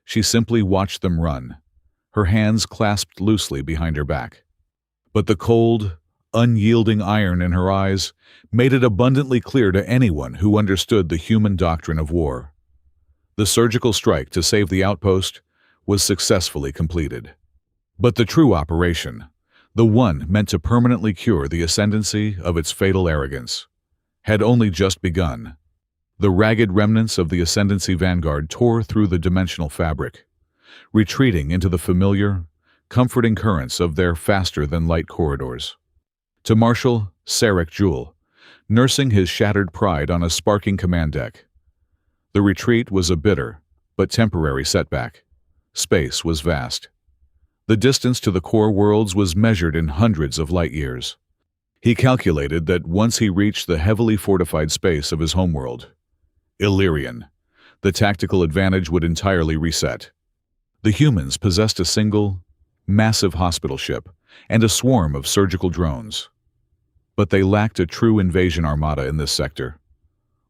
She simply watched them run, her hands clasped loosely behind her back. But the cold, unyielding iron in her eyes made it abundantly clear to anyone who understood the human doctrine of war. The surgical strike to save the outpost was successfully completed. But the true operation, the one meant to permanently cure the ascendancy of its fatal arrogance, had only just begun. The ragged remnants of the ascendancy vanguard tore through the dimensional fabric, retreating into the familiar, comforting currents of their faster-than-light corridors. To Marshal Serak Jewel, nursing his shattered pride on a sparking command deck, the retreat was a bitter but temporary setback. Space was vast. The distance to the core worlds was measured in hundreds of light years. He calculated that once he reached the heavily fortified space of his homeworld, Illyrian, the tactical advantage would entirely reset. The humans possessed a single, massive hospital ship and a swarm of surgical drones. But they lacked a true invasion armada in this sector,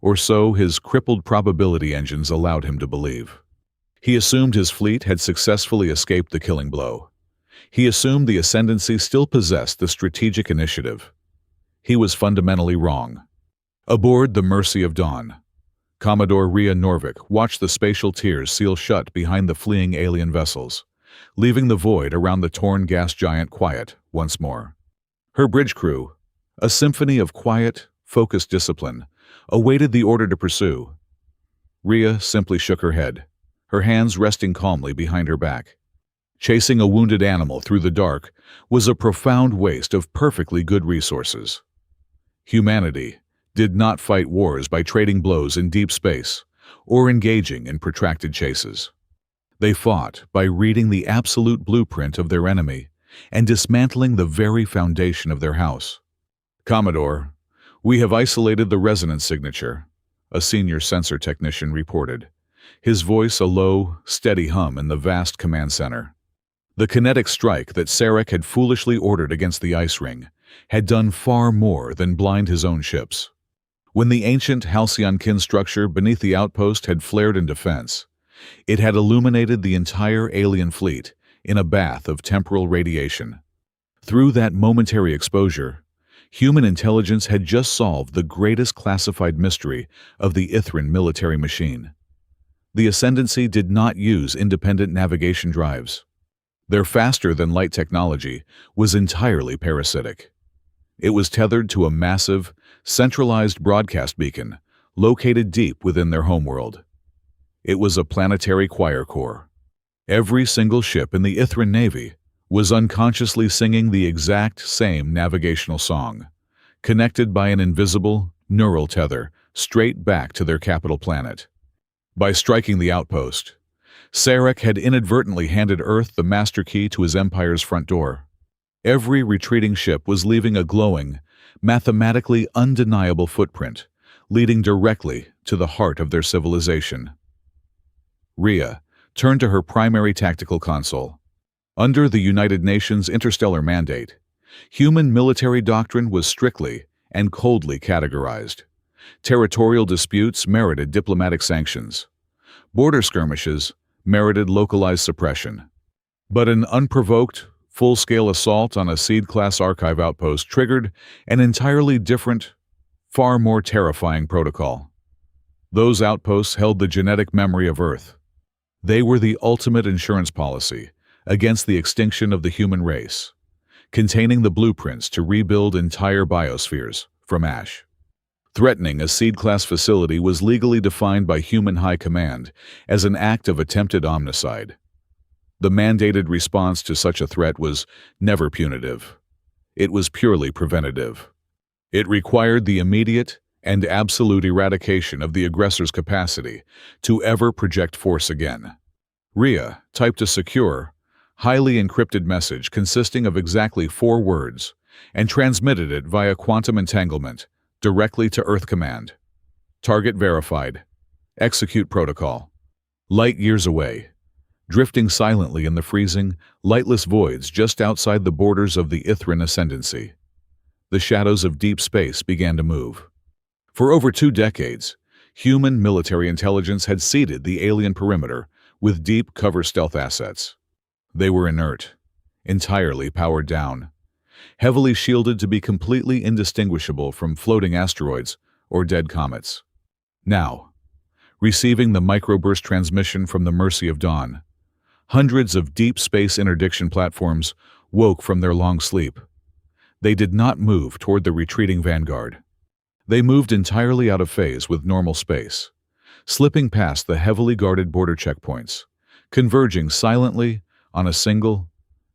or so his crippled probability engines allowed him to believe. He assumed his fleet had successfully escaped the killing blow. He assumed the ascendancy still possessed the strategic initiative. He was fundamentally wrong. Aboard the Mercy of Dawn, Commodore Norvik watched the spatial tiers seal shut behind the fleeing alien vessels, leaving the void around the torn gas giant quiet once more. Her bridge crew, a symphony of quiet, focused discipline, awaited the order to pursue. Rhea simply shook her head, her hands resting calmly behind her back. Chasing a wounded animal through the dark was a profound waste of perfectly good resources. Humanity did not fight wars by trading blows in deep space or engaging in protracted chases. They fought by reading the absolute blueprint of their enemy and dismantling the very foundation of their house. Commodore, we have isolated the resonance signature, a senior sensor technician reported, his voice a low, steady hum in the vast command center. The kinetic strike that Serak had foolishly ordered against the ice ring had done far more than blind his own ships. When the ancient halcyon kin structure beneath the outpost had flared in defense, it had illuminated the entire alien fleet in a bath of temporal radiation. Through that momentary exposure, human intelligence had just solved the greatest classified mystery of the Ithrine military machine. The ascendancy did not use independent navigation drives. Their faster-than-light technology was entirely parasitic. It was tethered to a massive, centralized broadcast beacon located deep within their homeworld. It was a planetary choir corps. Every single ship in the Ithrine Navy was unconsciously singing the exact same navigational song, connected by an invisible, neural tether straight back to their capital planet. By striking the outpost, Serak had inadvertently handed Earth the master key to his empire's front door. Every retreating ship was leaving a glowing, mathematically undeniable footprint, leading directly to the heart of their civilization. Rhea turned to her primary tactical console. Under the United Nations interstellar mandate, human military doctrine was strictly and coldly categorized. Territorial disputes merited diplomatic sanctions. Border skirmishes merited localized suppression. But an unprovoked, full-scale assault on a Seed-class archive outpost triggered an entirely different, far more terrifying protocol. Those outposts held the genetic memory of Earth. They were the ultimate insurance policy against the extinction of the human race, containing the blueprints to rebuild entire biospheres from ash. Threatening a Seed-class facility was legally defined by human high command as an act of attempted omnicide. The mandated response to such a threat was never punitive. It was purely preventative. It required the immediate and absolute eradication of the aggressor's capacity to ever project force again. Rhea typed a secure, highly encrypted message consisting of exactly 4 words and transmitted it via quantum entanglement directly to Earth Command. Target verified. Execute protocol. Light years away, drifting silently in the freezing, lightless voids just outside the borders of the Ithrine ascendancy, the shadows of deep space began to move. For over 2 decades, human military intelligence had seeded the alien perimeter with deep cover stealth assets. They were inert, entirely powered down, heavily shielded to be completely indistinguishable from floating asteroids or dead comets. Now, receiving the microburst transmission from the mercy of dawn, hundreds of deep space interdiction platforms woke from their long sleep. They did not move toward the retreating vanguard. They moved entirely out of phase with normal space, slipping past the heavily guarded border checkpoints, converging silently on a single,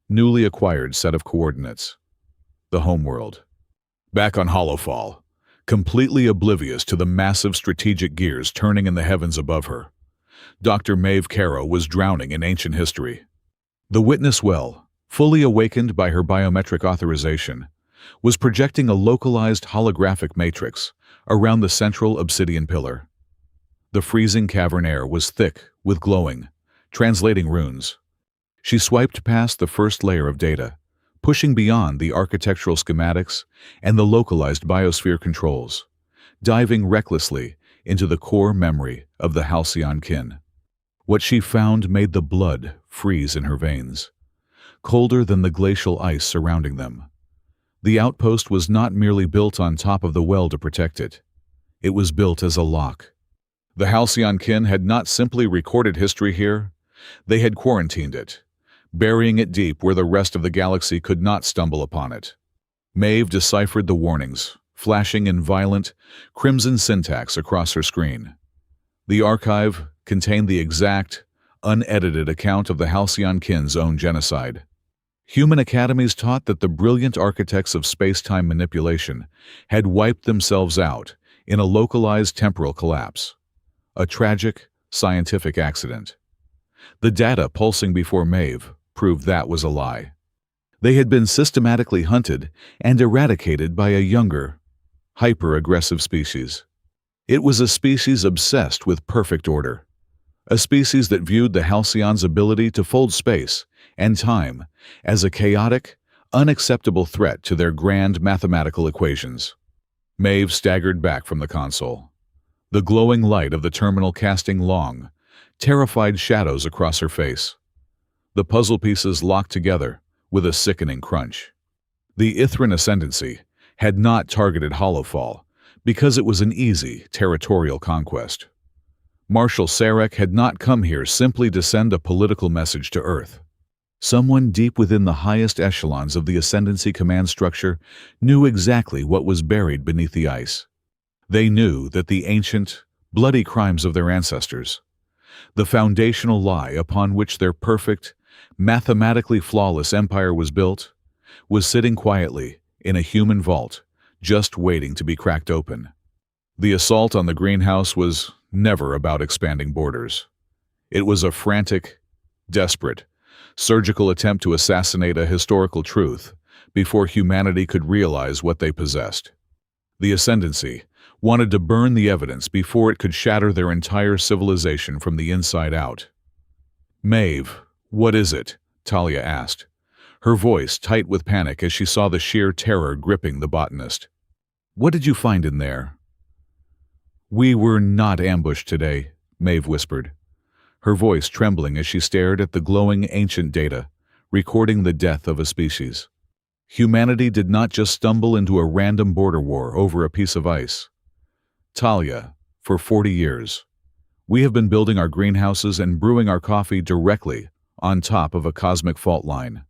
newly acquired set of coordinates: the Homeworld. Back on Holofall, completely oblivious to the massive strategic gears turning in the heavens above her, Dr. Maeve Caro was drowning in ancient history. The Witness Well, fully awakened by her biometric authorization, was projecting a localized holographic matrix around the central obsidian pillar. The freezing cavern air was thick with glowing, translating runes. She swiped past the first layer of data, pushing beyond the architectural schematics and the localized biosphere controls, diving recklessly into the core memory of the Halcyon kin. What she found made the blood freeze in her veins, colder than the glacial ice surrounding them. The outpost was not merely built on top of the well to protect it. It was built as a lock. The Halcyon kin had not simply recorded history here, they had quarantined it, burying it deep where the rest of the galaxy could not stumble upon it. Maeve deciphered the warnings, flashing in violent, crimson syntax across her screen. The archive contained the exact, unedited account of the Halcyon kin's own genocide. Human academies taught that the brilliant architects of space-time manipulation had wiped themselves out in a localized temporal collapse, a tragic, scientific accident. The data pulsing before Maeve proved that was a lie. They had been systematically hunted and eradicated by a younger, hyper-aggressive species. It was a species obsessed with perfect order, a species that viewed the Halcyon's ability to fold space and time as a chaotic, unacceptable threat to their grand mathematical equations. Maeve staggered back from the console, the glowing light of the terminal casting long, terrified shadows across her face. The puzzle pieces locked together with a sickening crunch. The Ithrine ascendancy had not targeted Holofall because it was an easy territorial conquest. Marshal Serak had not come here simply to send a political message to Earth. Someone deep within the highest echelons of the ascendancy command structure knew exactly what was buried beneath the ice. They knew that the ancient, bloody crimes of their ancestors, the foundational lie upon which their perfect, mathematically flawless empire was built, was sitting quietly in a human vault, just waiting to be cracked open. The assault on the greenhouse was never about expanding borders. It was a frantic, desperate, surgical attempt to assassinate a historical truth before humanity could realize what they possessed. The ascendancy wanted to burn the evidence before it could shatter their entire civilization from the inside out. "Maeve, what is it?" Talia asked, her voice tight with panic as she saw the sheer terror gripping the botanist. "What did you find in there?" "We were not ambushed today," Maeve whispered, her voice trembling as she stared at the glowing ancient data, recording the death of a species. Humanity did not just stumble into a random border war over a piece of ice. Talia, for 40 years, we have been building our greenhouses and brewing our coffee directly on top of a cosmic fault line.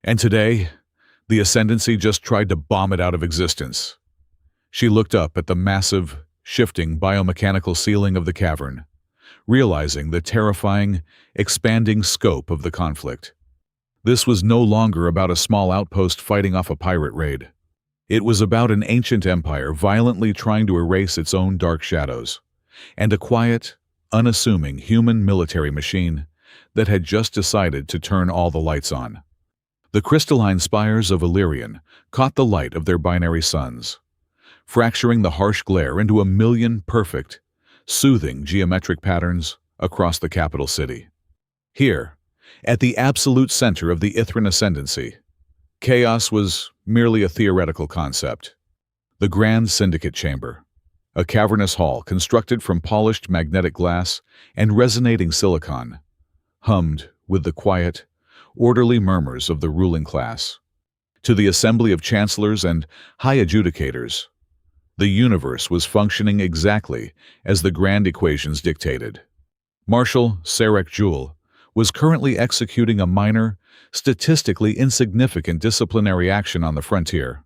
And today, the ascendancy just tried to bomb it out of existence. She looked up at the massive, shifting biomechanical ceiling of the cavern, realizing the terrifying, expanding scope of the conflict. This was no longer about a small outpost fighting off a pirate raid. It was about an ancient empire violently trying to erase its own dark shadows, and a quiet, unassuming human military machine that had just decided to turn all the lights on. The crystalline spires of Illyrian caught the light of their binary suns, fracturing the harsh glare into a million perfect, soothing geometric patterns across the capital city. Here, at the absolute center of the Ithrine ascendancy, chaos was merely a theoretical concept. The Grand Syndicate Chamber, a cavernous hall constructed from polished magnetic glass and resonating silicon, hummed with the quiet, orderly murmurs of the ruling class. To the assembly of chancellors and high adjudicators, the universe was functioning exactly as the grand equations dictated. Marshal Serak was currently executing a minor, statistically insignificant disciplinary action on the frontier.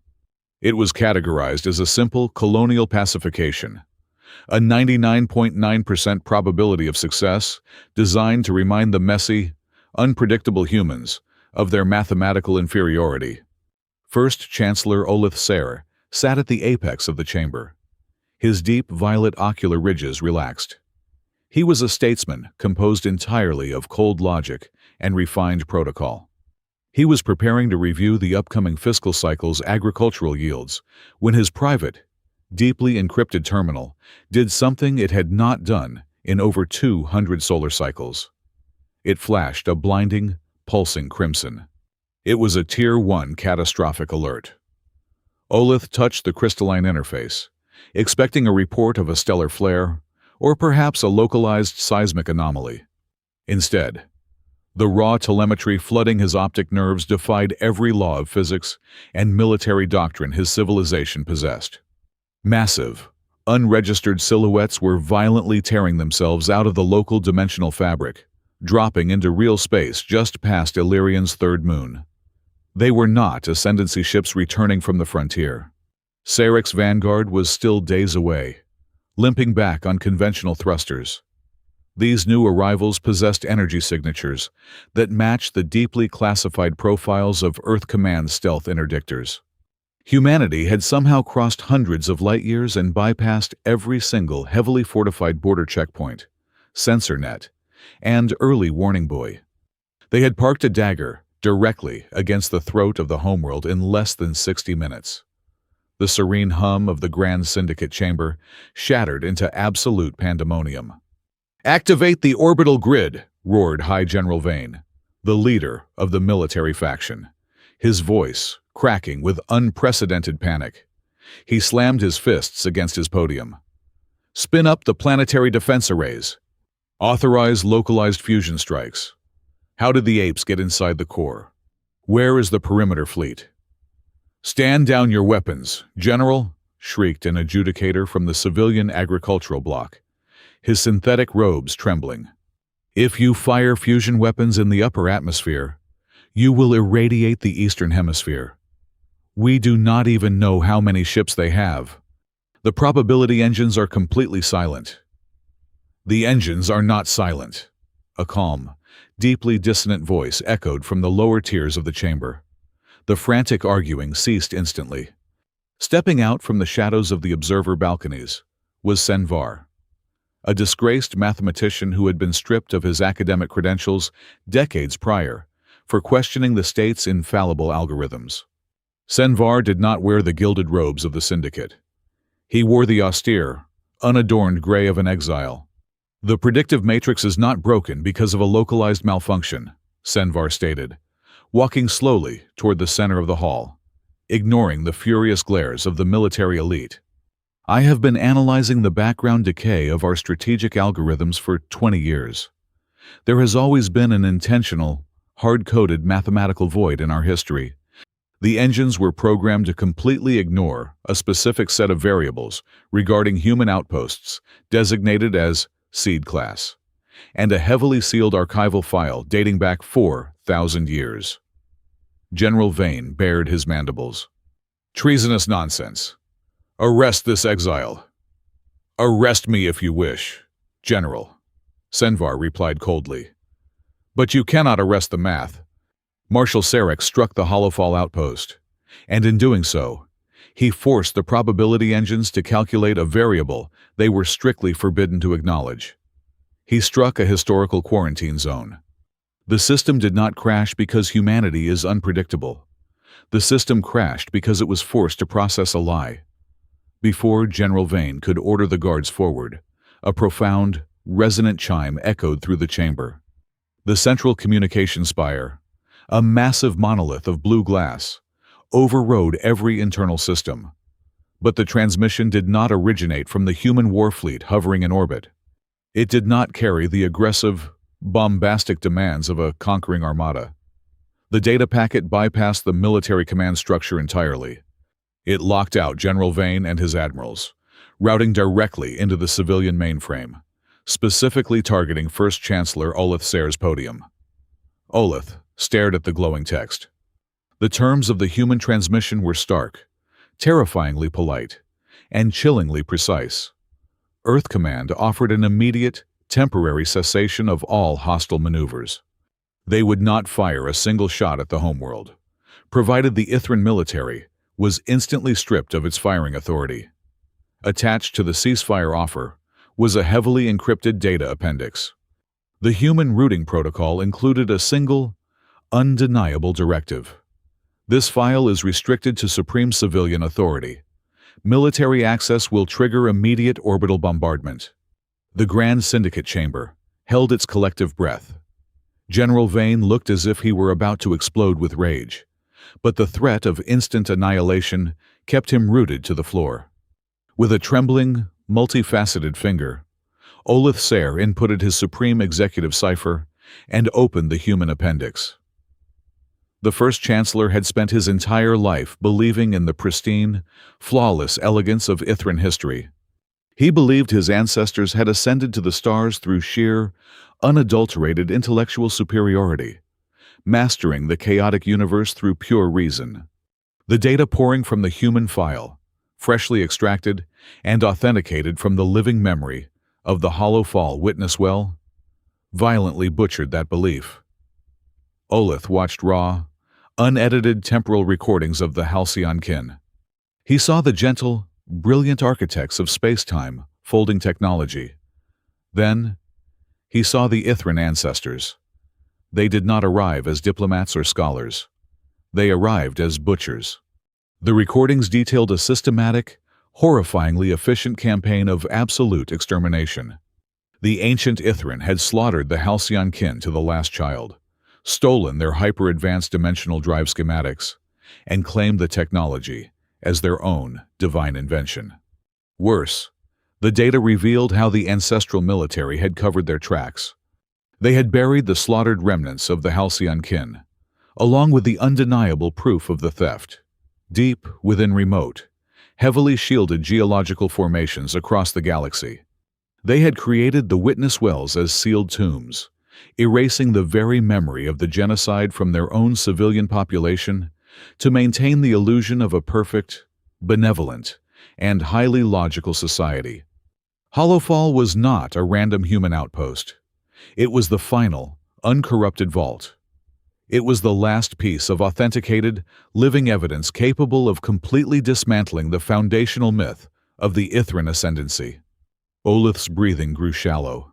It was categorized as a simple colonial pacification, a 99.9% probability of success designed to remind the messy, unpredictable humans of their mathematical inferiority. First Chancellor Olith Ser sat at the apex of the chamber. His deep violet ocular ridges relaxed. He was a statesman composed entirely of cold logic and refined protocol. He was preparing to review the upcoming fiscal cycle's agricultural yields when his private, deeply encrypted terminal did something it had not done in over 200 solar cycles. It flashed a blinding, pulsing crimson. It was a Tier 1 catastrophic alert. Olith touched the crystalline interface, expecting a report of a stellar flare or perhaps a localized seismic anomaly. Instead, the raw telemetry flooding his optic nerves defied every law of physics and military doctrine his civilization possessed. Massive, unregistered silhouettes were violently tearing themselves out of the local dimensional fabric, dropping into real space just past Illyrian's third moon. They were not ascendancy ships returning from the frontier. Serak's vanguard was still days away, limping back on conventional thrusters. These new arrivals possessed energy signatures that matched the deeply classified profiles of Earth Command's stealth interdictors. Humanity had somehow crossed hundreds of light years and bypassed every single heavily fortified border checkpoint, sensor net, and early warning buoy. They had parked a dagger directly against the throat of the Homeworld in less than 60 minutes. The serene hum of the Grand Syndicate Chamber shattered into absolute pandemonium. "Activate the orbital grid," roared High General Vane, the leader of the military faction, his voice cracking with unprecedented panic. He slammed his fists against his podium. "Spin up the planetary defense arrays. Authorize localized fusion strikes. How did the apes get inside the core? Where is the perimeter fleet?" "Stand down your weapons, General," shrieked an adjudicator from the civilian agricultural block, his synthetic robes trembling. "If you fire fusion weapons in the upper atmosphere, you will irradiate the eastern hemisphere. We do not even know how many ships they have. The probability engines are completely silent." "The engines are not silent," a calm, deeply dissonant voice echoed from the lower tiers of the chamber. The frantic arguing ceased instantly. Stepping out from the shadows of the observer balconies was Senvar, a disgraced mathematician who had been stripped of his academic credentials decades prior for questioning the state's infallible algorithms. Senvar did not wear the gilded robes of the Syndicate. He wore the austere, unadorned gray of an exile. "The predictive matrix is not broken because of a localized malfunction," Senvar stated, walking slowly toward the center of the hall, ignoring the furious glares of the military elite. "I have been analyzing the background decay of our strategic algorithms for 20 years. There has always been an intentional, hard-coded mathematical void in our history. The engines were programmed to completely ignore a specific set of variables regarding human outposts, designated as seed class, and a heavily sealed archival file dating back 4,000 years. General Vane bared his mandibles. Treasonous nonsense. Arrest this exile. Arrest me if you wish, General, Senvar replied coldly. But you cannot arrest the math. Marshal Serak struck the Holofall outpost, and in doing so, he forced the probability engines to calculate a variable they were strictly forbidden to acknowledge. He struck a historical quarantine zone. The system did not crash because humanity is unpredictable. The system crashed because it was forced to process a lie. Before General Vane could order the guards forward, a profound, resonant chime echoed through the chamber. The central communication spire, a massive monolith of blue glass, overrode every internal system. But the transmission did not originate from the human war fleet hovering in orbit. It did not carry the aggressive, bombastic demands of a conquering armada. The data packet bypassed the military command structure entirely. It locked out General Vane and his admirals, routing directly into the civilian mainframe, specifically targeting First Chancellor Olith Sayre's podium. Olith stared at the glowing text. The terms of the human transmission were stark, terrifyingly polite, and chillingly precise. Earth Command offered an immediate, temporary cessation of all hostile maneuvers. They would not fire a single shot at the Homeworld, provided the Ithrine military was instantly stripped of its firing authority. Attached to the ceasefire offer was a heavily encrypted data appendix. The human routing protocol included a single, undeniable directive. This file is restricted to supreme civilian authority. Military access will trigger immediate orbital bombardment. The Grand Syndicate chamber held its collective breath. General Vane looked as if he were about to explode with rage, but the threat of instant annihilation kept him rooted to the floor. With a trembling, multifaceted finger, Olith Sayre inputted his supreme executive cipher and opened the human appendix. The First Chancellor had spent his entire life believing in the pristine, flawless elegance of Ithrine history. He believed his ancestors had ascended to the stars through sheer, unadulterated intellectual superiority, mastering the chaotic universe through pure reason. The data pouring from the human file, freshly extracted and authenticated from the living memory of the Holofall witness well, violently butchered that belief. Olith watched raw, unedited temporal recordings of the Halcyon kin. He saw the gentle, brilliant architects of space-time folding technology. Then, he saw the Ithrine ancestors. They did not arrive as diplomats or scholars. They arrived as butchers. The recordings detailed a systematic, horrifyingly efficient campaign of absolute extermination. The ancient Ithrine had slaughtered the Halcyon kin to the last child, stolen their hyper-advanced dimensional drive schematics, and claimed the technology as their own divine invention. Worse, the data revealed how the ancestral military had covered their tracks. They had buried the slaughtered remnants of the Halcyon kin, along with the undeniable proof of the theft, deep within remote, heavily shielded geological formations across the galaxy. They had created the witness wells as sealed tombs, erasing the very memory of the genocide from their own civilian population to maintain the illusion of a perfect, benevolent, and highly logical society. Holofall was not a random human outpost. It was the final, uncorrupted vault. It was the last piece of authenticated, living evidence capable of completely dismantling the foundational myth of the Ithrine ascendancy. Olith's breathing grew shallow.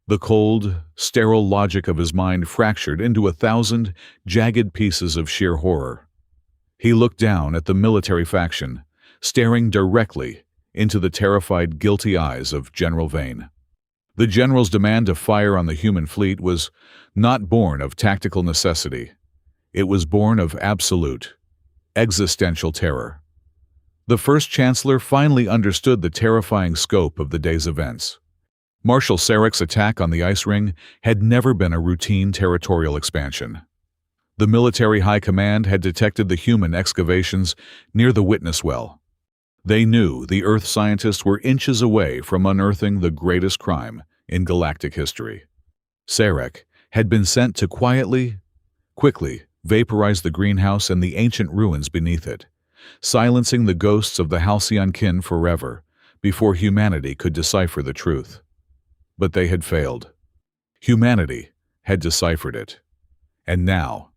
The cold, sterile logic of his mind fractured into 1,000 jagged pieces of sheer horror. He looked down at the military faction, staring directly into the terrified, guilty eyes of General Vane. The general's demand to fire on the human fleet was not born of tactical necessity. It was born of absolute, existential terror. The First Chancellor finally understood the terrifying scope of the day's events. Marshal Serak's attack on the ice ring had never been a routine territorial expansion. The military high command had detected the human excavations near the witness well. They knew the Earth scientists were inches away from unearthing the greatest crime in galactic history. Serak had been sent to quickly vaporize the greenhouse and the ancient ruins beneath it, silencing the ghosts of the halcyon kin forever before humanity could decipher the truth. But they had failed. Humanity had deciphered it. And now,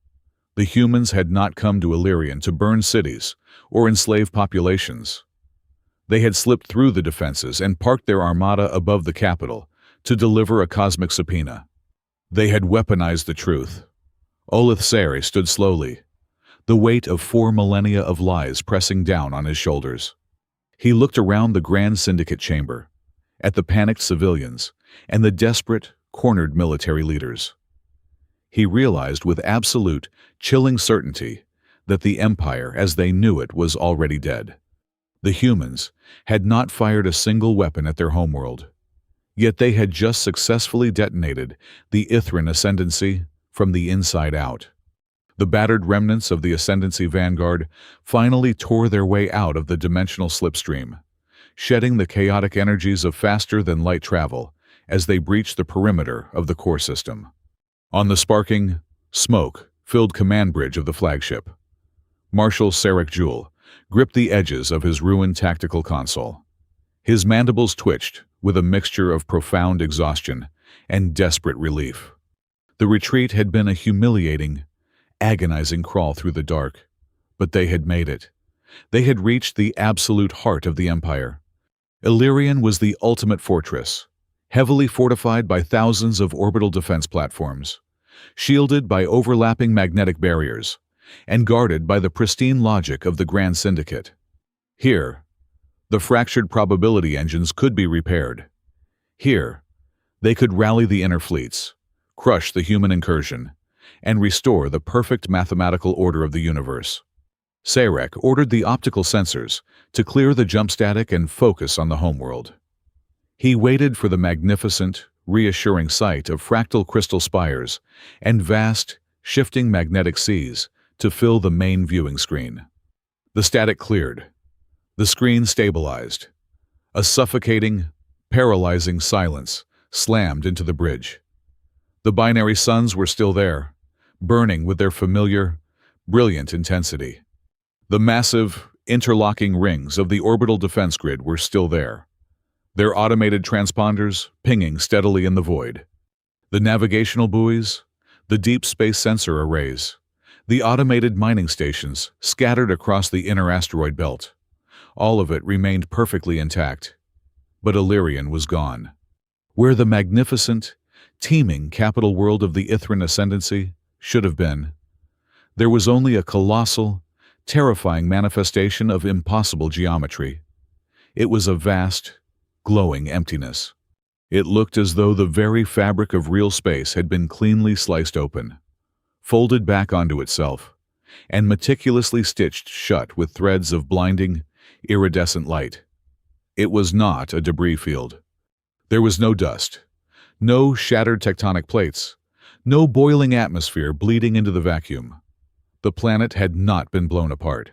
the humans had not come to Illyrian to burn cities or enslave populations. They had slipped through the defenses and parked their armada above the capital to deliver a cosmic subpoena. They had weaponized the truth. Olith Seri stood slowly, the weight of 4 millennia of lies pressing down on his shoulders. He looked around the Grand Syndicate chamber, at the panicked civilians and the desperate, cornered military leaders. He realized with absolute, chilling certainty that the Empire, as they knew it, was already dead. The humans had not fired a single weapon at their homeworld, yet they had just successfully detonated the Ithrine ascendancy from the inside out. The battered remnants of the ascendancy vanguard finally tore their way out of the dimensional slipstream, shedding the chaotic energies of faster-than-light travel as they breached the perimeter of the core system. On the sparking, smoke-filled command bridge of the flagship, Marshal Serak Jewel gripped the edges of his ruined tactical console. His mandibles twitched with a mixture of profound exhaustion and desperate relief. The retreat had been a humiliating, agonizing crawl through the dark, but they had made it. They had reached the absolute heart of the Empire. Illyrian was the ultimate fortress, heavily fortified by thousands of orbital defense platforms, shielded by overlapping magnetic barriers, and guarded by the pristine logic of the Grand Syndicate. Here, the fractured probability engines could be repaired. Here, they could rally the inner fleets, crush the human incursion, and restore the perfect mathematical order of the universe. Serak ordered the optical sensors to clear the jump static and focus on the homeworld. He waited for the magnificent, reassuring sight of fractal crystal spires and vast, shifting magnetic seas to fill the main viewing screen. The static cleared. The screen stabilized. A suffocating, paralyzing silence slammed into the bridge. The binary suns were still there, burning with their familiar, brilliant intensity. The massive, interlocking rings of the orbital defense grid were still there, their automated transponders pinging steadily in the void. The navigational buoys, the deep space sensor arrays, the automated mining stations scattered across the inner asteroid belt. All of it remained perfectly intact. But Illyrian was gone. Where the magnificent, teeming capital world of the Ithrine ascendancy should have been, there was only a colossal, terrifying manifestation of impossible geometry. It was a vast, glowing emptiness. It looked as though the very fabric of real space had been cleanly sliced open, folded back onto itself, and meticulously stitched shut with threads of blinding, iridescent light. It was not a debris field. There was no dust, no shattered tectonic plates, no boiling atmosphere bleeding into the vacuum. The planet had not been blown apart.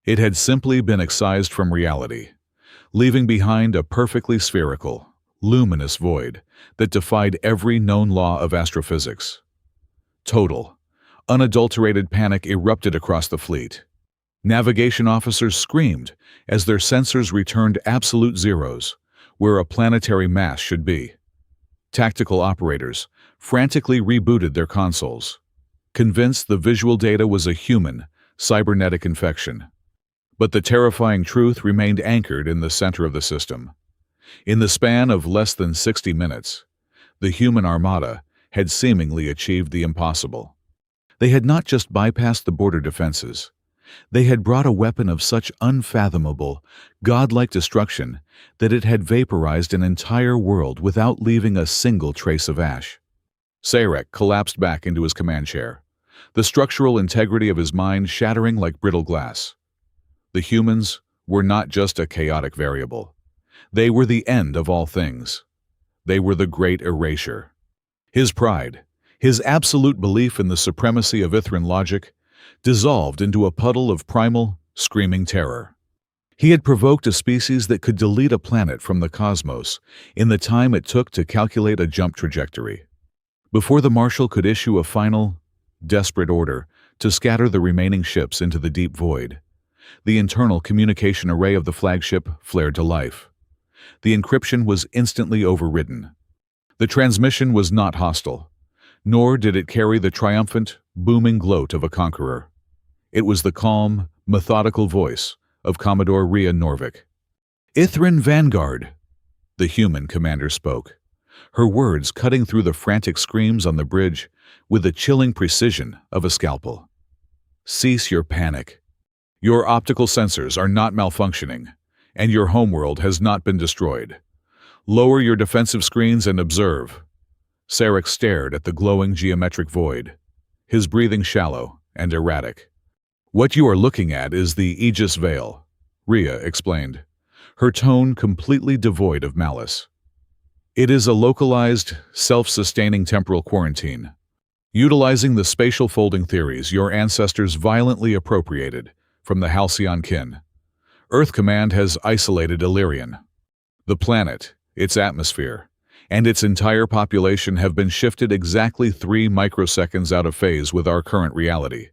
It had simply been excised from reality, leaving behind a perfectly spherical, luminous void that defied every known law of astrophysics. Total, unadulterated panic erupted across the fleet. Navigation officers screamed as their sensors returned absolute zeros, where a planetary mass should be. Tactical operators frantically rebooted their consoles, convinced the visual data was a human, cybernetic infection. But the terrifying truth remained anchored in the center of the system. In the span of less than 60 minutes, the human armada had seemingly achieved the impossible. They had not just bypassed the border defenses. They had brought a weapon of such unfathomable, godlike destruction that it had vaporized an entire world without leaving a single trace of ash. Serak collapsed back into his command chair, the structural integrity of his mind shattering like brittle glass. The humans were not just a chaotic variable. They were the end of all things. They were the great erasure. His pride, his absolute belief in the supremacy of Ithrine logic, dissolved into a puddle of primal, screaming terror. He had provoked a species that could delete a planet from the cosmos in the time it took to calculate a jump trajectory. Before the Marshal could issue a final, desperate order to scatter the remaining ships into the deep void, the internal communication array of the flagship flared to life. The encryption was instantly overridden. The transmission was not hostile, nor did it carry the triumphant, booming gloat of a conqueror. It was the calm, methodical voice of Commodore Norvik. "Ithrine Vanguard," the human commander spoke, her words cutting through the frantic screams on the bridge with the chilling precision of a scalpel. "Cease your panic. Your optical sensors are not malfunctioning, and your homeworld has not been destroyed. Lower your defensive screens and observe." Serak stared at the glowing geometric void, his breathing shallow and erratic. "What you are looking at is the Aigis Veil," Rhea explained, her tone completely devoid of malice. "It is a localized, self-sustaining temporal quarantine, utilizing the spatial folding theories your ancestors violently appropriated from the Halcyon kin. Earth Command has isolated Illyrian. The planet, its atmosphere, and its entire population have been shifted exactly 3 microseconds out of phase with our current reality."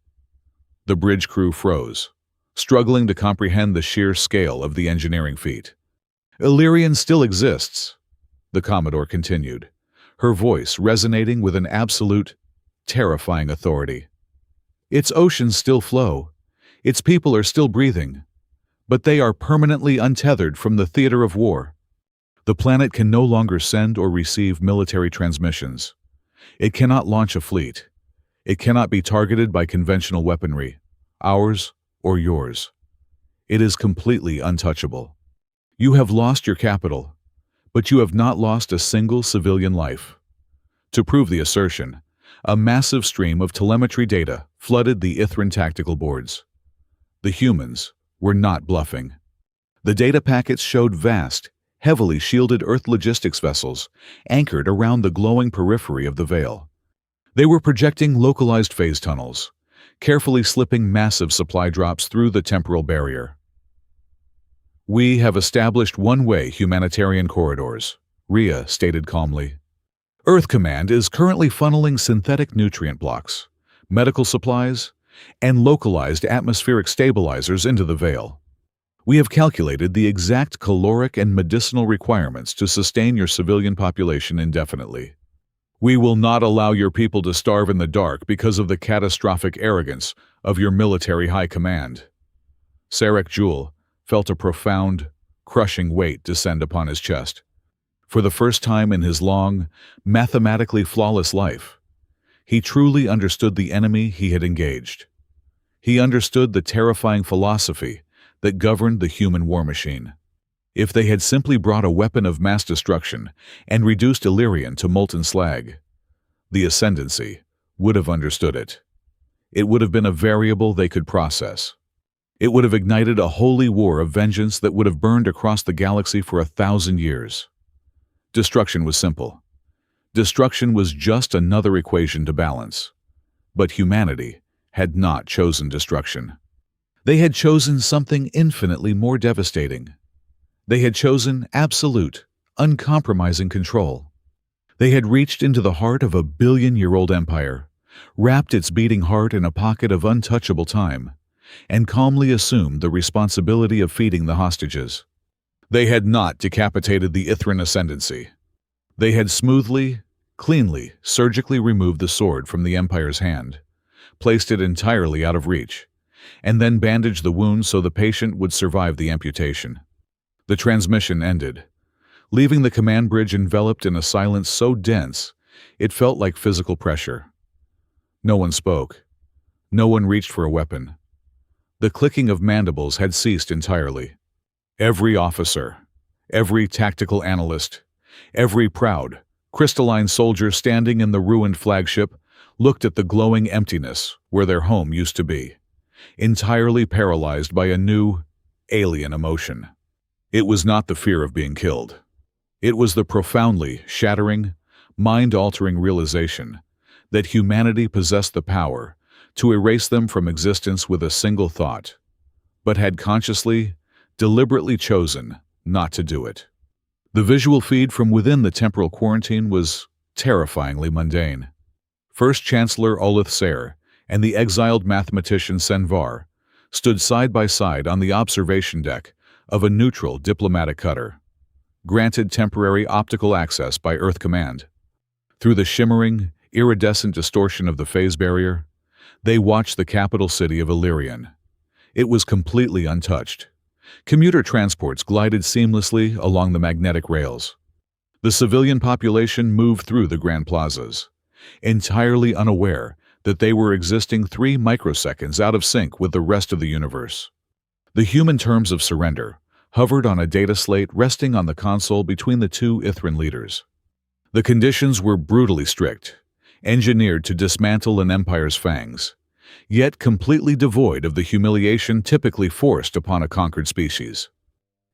The bridge crew froze, struggling to comprehend the sheer scale of the engineering feat. "Illyrian still exists," the Commodore continued, her voice resonating with an absolute, terrifying authority. "Its oceans still flow, its people are still breathing, but they are permanently untethered from the theater of war. The planet can no longer send or receive military transmissions. It cannot launch a fleet. It cannot be targeted by conventional weaponry, ours or yours. It is completely untouchable. You have lost your capital, but you have not lost a single civilian life." To prove the assertion, a massive stream of telemetry data flooded the Ithrine tactical boards. The humans were not bluffing. The data packets showed vast, heavily shielded Earth logistics vessels anchored around the glowing periphery of the Veil. They were projecting localized phase tunnels, carefully slipping massive supply drops through the temporal barrier. "We have established one-way humanitarian corridors," Rhea stated calmly. "Earth Command is currently funneling synthetic nutrient blocks, medical supplies, and localized atmospheric stabilizers into the Veil. We have calculated the exact caloric and medicinal requirements to sustain your civilian population indefinitely. We will not allow your people to starve in the dark because of the catastrophic arrogance of your military high command." Serak Jewel felt a profound, crushing weight descend upon his chest. For the first time in his long, mathematically flawless life, he truly understood the enemy he had engaged. He understood the terrifying philosophy that governed the human war machine. If they had simply brought a weapon of mass destruction and reduced Illyrian to molten slag, the ascendancy would have understood it. It would have been a variable they could process. It would have ignited a holy war of vengeance that would have burned across the galaxy for 1,000 years. Destruction was simple. Destruction was just another equation to balance. But humanity had not chosen destruction. They had chosen something infinitely more devastating. They had chosen absolute, uncompromising control. They had reached into the heart of a billion-year-old empire, wrapped its beating heart in a pocket of untouchable time, and calmly assumed the responsibility of feeding the hostages. They had not decapitated the Ithrine ascendancy. They had smoothly, cleanly, surgically removed the sword from the Empire's hand, placed it entirely out of reach, and then bandaged the wound so the patient would survive the amputation. The transmission ended, leaving the command bridge enveloped in a silence so dense it felt like physical pressure. No one spoke. No one reached for a weapon. The clicking of mandibles had ceased entirely. Every officer, every tactical analyst, every proud, crystalline soldier standing in the ruined flagship looked at the glowing emptiness where their home used to be, entirely paralyzed by a new, alien emotion. It was not the fear of being killed. It was the profoundly shattering, mind-altering realization that humanity possessed the power to erase them from existence with a single thought, but had consciously, deliberately chosen not to do it. The visual feed from within the temporal quarantine was terrifyingly mundane. First Chancellor Olith Sayre and the exiled mathematician Senvar stood side by side on the observation deck of a neutral diplomatic cutter, granted temporary optical access by Earth Command. Through the shimmering, iridescent distortion of the phase barrier, they watched the capital city of Illyrian. It was completely untouched. Commuter transports glided seamlessly along the magnetic rails. The civilian population moved through the grand plazas, entirely unaware that they were existing 3 microseconds out of sync with the rest of the universe. The human terms of surrender hovered on a data slate resting on the console between the 2 Ithrine leaders. The conditions were brutally strict, engineered to dismantle an empire's fangs, yet completely devoid of the humiliation typically forced upon a conquered species.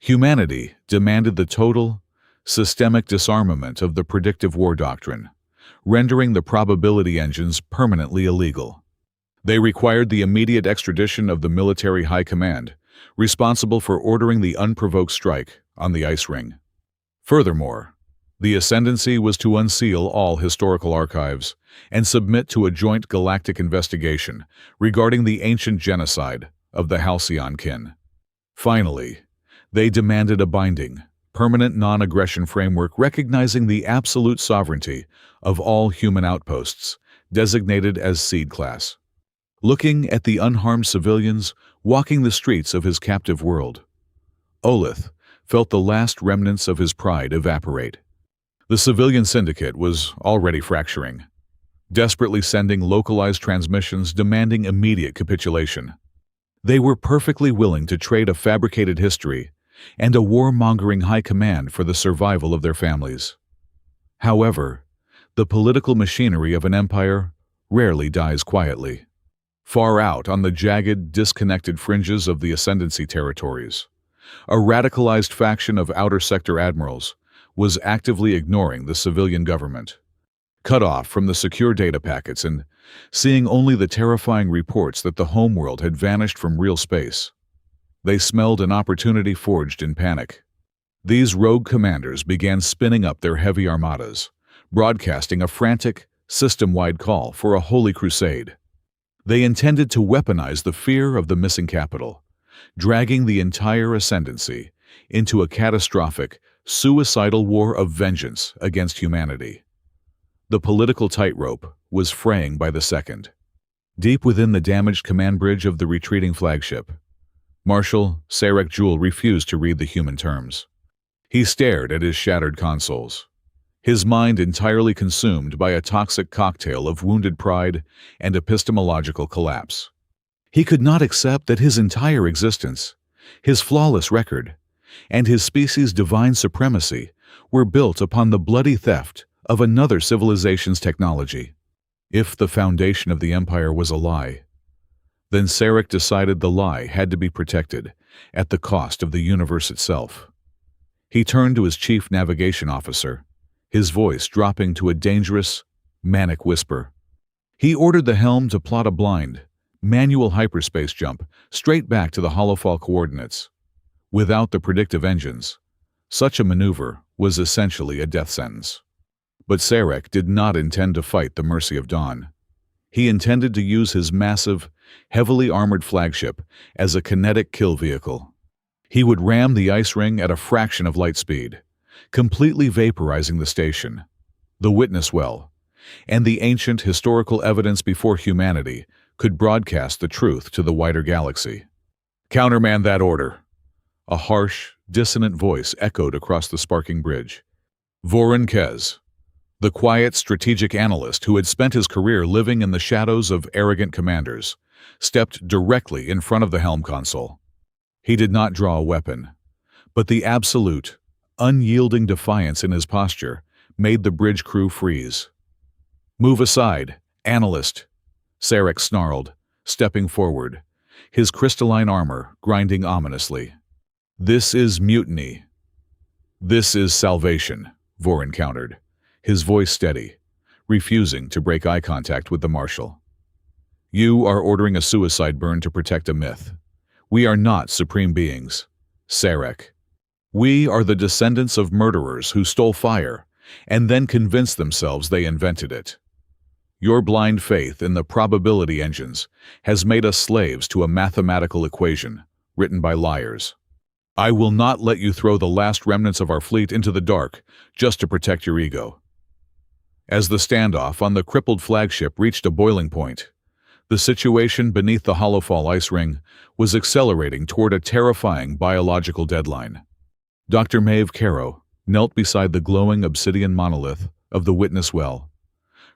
Humanity demanded the total, systemic disarmament of the predictive war doctrine, rendering the probability engines permanently illegal. They required the immediate extradition of the military high command, responsible for ordering the unprovoked strike on the ice ring. Furthermore, the ascendancy was to unseal all historical archives and submit to a joint galactic investigation regarding the ancient genocide of the Halcyon kin. Finally, they demanded a binding, permanent non-aggression framework recognizing the absolute sovereignty of all human outposts, designated as Seed Class. Looking at the unharmed civilians walking the streets of his captive world, Olith felt the last remnants of his pride evaporate. The civilian syndicate was already fracturing, desperately sending localized transmissions demanding immediate capitulation. They were perfectly willing to trade a fabricated history and a warmongering high command for the survival of their families. However, the political machinery of an empire rarely dies quietly. Far out on the jagged, disconnected fringes of the ascendancy territories, a radicalized faction of outer sector admirals was actively ignoring the civilian government. Cut off from the secure data packets and seeing only the terrifying reports that the Homeworld had vanished from real space, they smelled an opportunity forged in panic. These rogue commanders began spinning up their heavy armadas, broadcasting a frantic, system-wide call for a holy crusade. They intended to weaponize the fear of the missing capital, dragging the entire ascendancy into a catastrophic, suicidal war of vengeance against humanity. The political tightrope was fraying by the second. Deep within the damaged command bridge of the retreating flagship, Marshal Serak Jewel refused to read the human terms. He stared at his shattered consoles, his mind entirely consumed by a toxic cocktail of wounded pride and epistemological collapse. He could not accept that his entire existence, his flawless record, and his species' divine supremacy were built upon the bloody theft of another civilization's technology. If the foundation of the empire was a lie, then Serak decided the lie had to be protected at the cost of the universe itself. He turned to his chief navigation officer, his voice dropping to a dangerous, manic whisper. He ordered the helm to plot a blind, manual hyperspace jump straight back to the Holofall coordinates. Without the predictive engines, such a maneuver was essentially a death sentence. But Serak did not intend to fight the mercy of dawn. He intended to use his massive, heavily armored flagship as a kinetic kill vehicle. He would ram the ice ring at a fraction of light speed, completely vaporizing the station, the witness well, and the ancient historical evidence before humanity could broadcast the truth to the wider galaxy. "Countermand that order," a harsh, dissonant voice echoed across the sparking bridge. Voron Kez, the quiet strategic analyst who had spent his career living in the shadows of arrogant commanders, stepped directly in front of the helm console. He did not draw a weapon, but the absolute, unyielding defiance in his posture made the bridge crew freeze. "Move aside, analyst," Serak snarled, stepping forward, his crystalline armor grinding ominously. "This is mutiny." "This is salvation," Vorin countered, his voice steady, refusing to break eye contact with the Marshal. "You are ordering a suicide burn to protect a myth. We are not supreme beings. Serak. We are the descendants of murderers who stole fire and then convinced themselves they invented it. Your blind faith in the probability engines has made us slaves to a mathematical equation written by liars. I will not let you throw the last remnants of our fleet into the dark just to protect your ego." As the standoff on the crippled flagship reached a boiling point, the situation beneath the Holofall ice ring was accelerating toward a terrifying biological deadline. Dr. Maeve Caro knelt beside the glowing obsidian monolith of the witness well,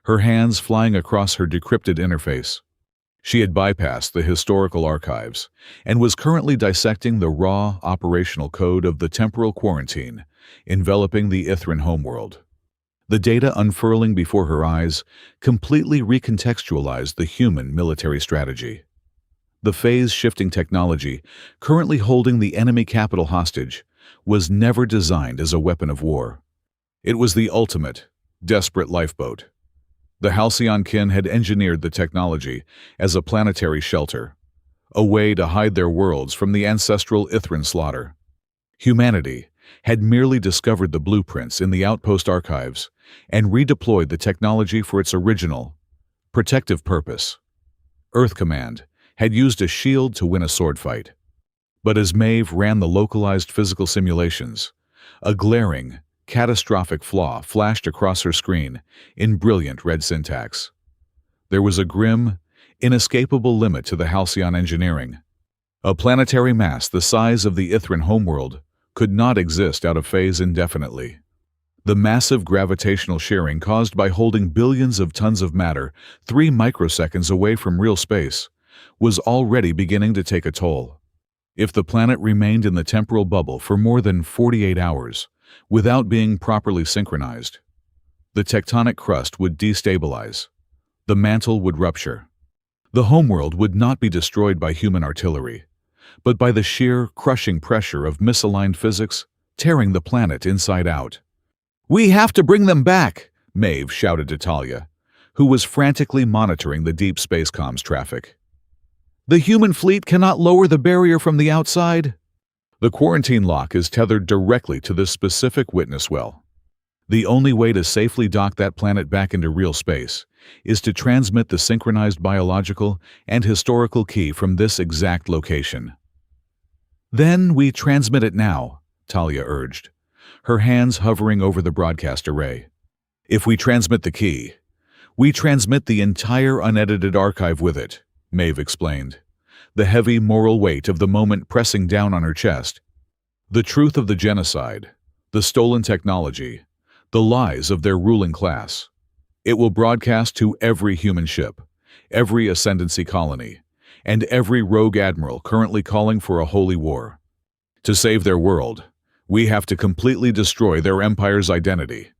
her hands flying across her decrypted interface. She had bypassed the historical archives and was currently dissecting the raw operational code of the temporal quarantine enveloping the Ithrine homeworld. The data unfurling before her eyes completely recontextualized the human military strategy. The phase-shifting technology currently holding the enemy capital hostage was never designed as a weapon of war. It was the ultimate, desperate lifeboat. The Halcyon kin had engineered the technology as a planetary shelter, a way to hide their worlds from the ancestral Ithrine slaughter. Humanity had merely discovered the blueprints in the Outpost archives and redeployed the technology for its original, protective purpose. Earth Command had used a shield to win a sword fight. But as Maeve ran the localized physical simulations, a glaring, catastrophic flaw flashed across her screen in brilliant red syntax. There was a grim, inescapable limit to the Halcyon engineering. A planetary mass the size of the Ithrine homeworld could not exist out of phase indefinitely. The massive gravitational shearing caused by holding billions of tons of matter 3 microseconds away from real space was already beginning to take a toll. If the planet remained in the temporal bubble for more than 48 hours without being properly synchronized, the tectonic crust would destabilize. The mantle would rupture. The homeworld would not be destroyed by human artillery, but by the sheer, crushing pressure of misaligned physics tearing the planet inside out. "We have to bring them back!" Maeve shouted to Talia, who was frantically monitoring the deep space comms traffic. "The human fleet cannot lower the barrier from the outside." The quarantine lock is tethered directly to this specific witness well. The only way to safely dock that planet back into real space is to transmit the synchronized biological and historical key from this exact location. "Then we transmit it now," Talia urged, her hands hovering over the broadcast array. "If we transmit the key, we transmit the entire unedited archive with it," Maeve explained, the heavy moral weight of the moment pressing down on her chest. "The truth of the genocide, the stolen technology, the lies of their ruling class. It will broadcast to every human ship, every ascendancy colony, and every rogue admiral currently calling for a holy war. To save their world, we have to completely destroy their empire's identity."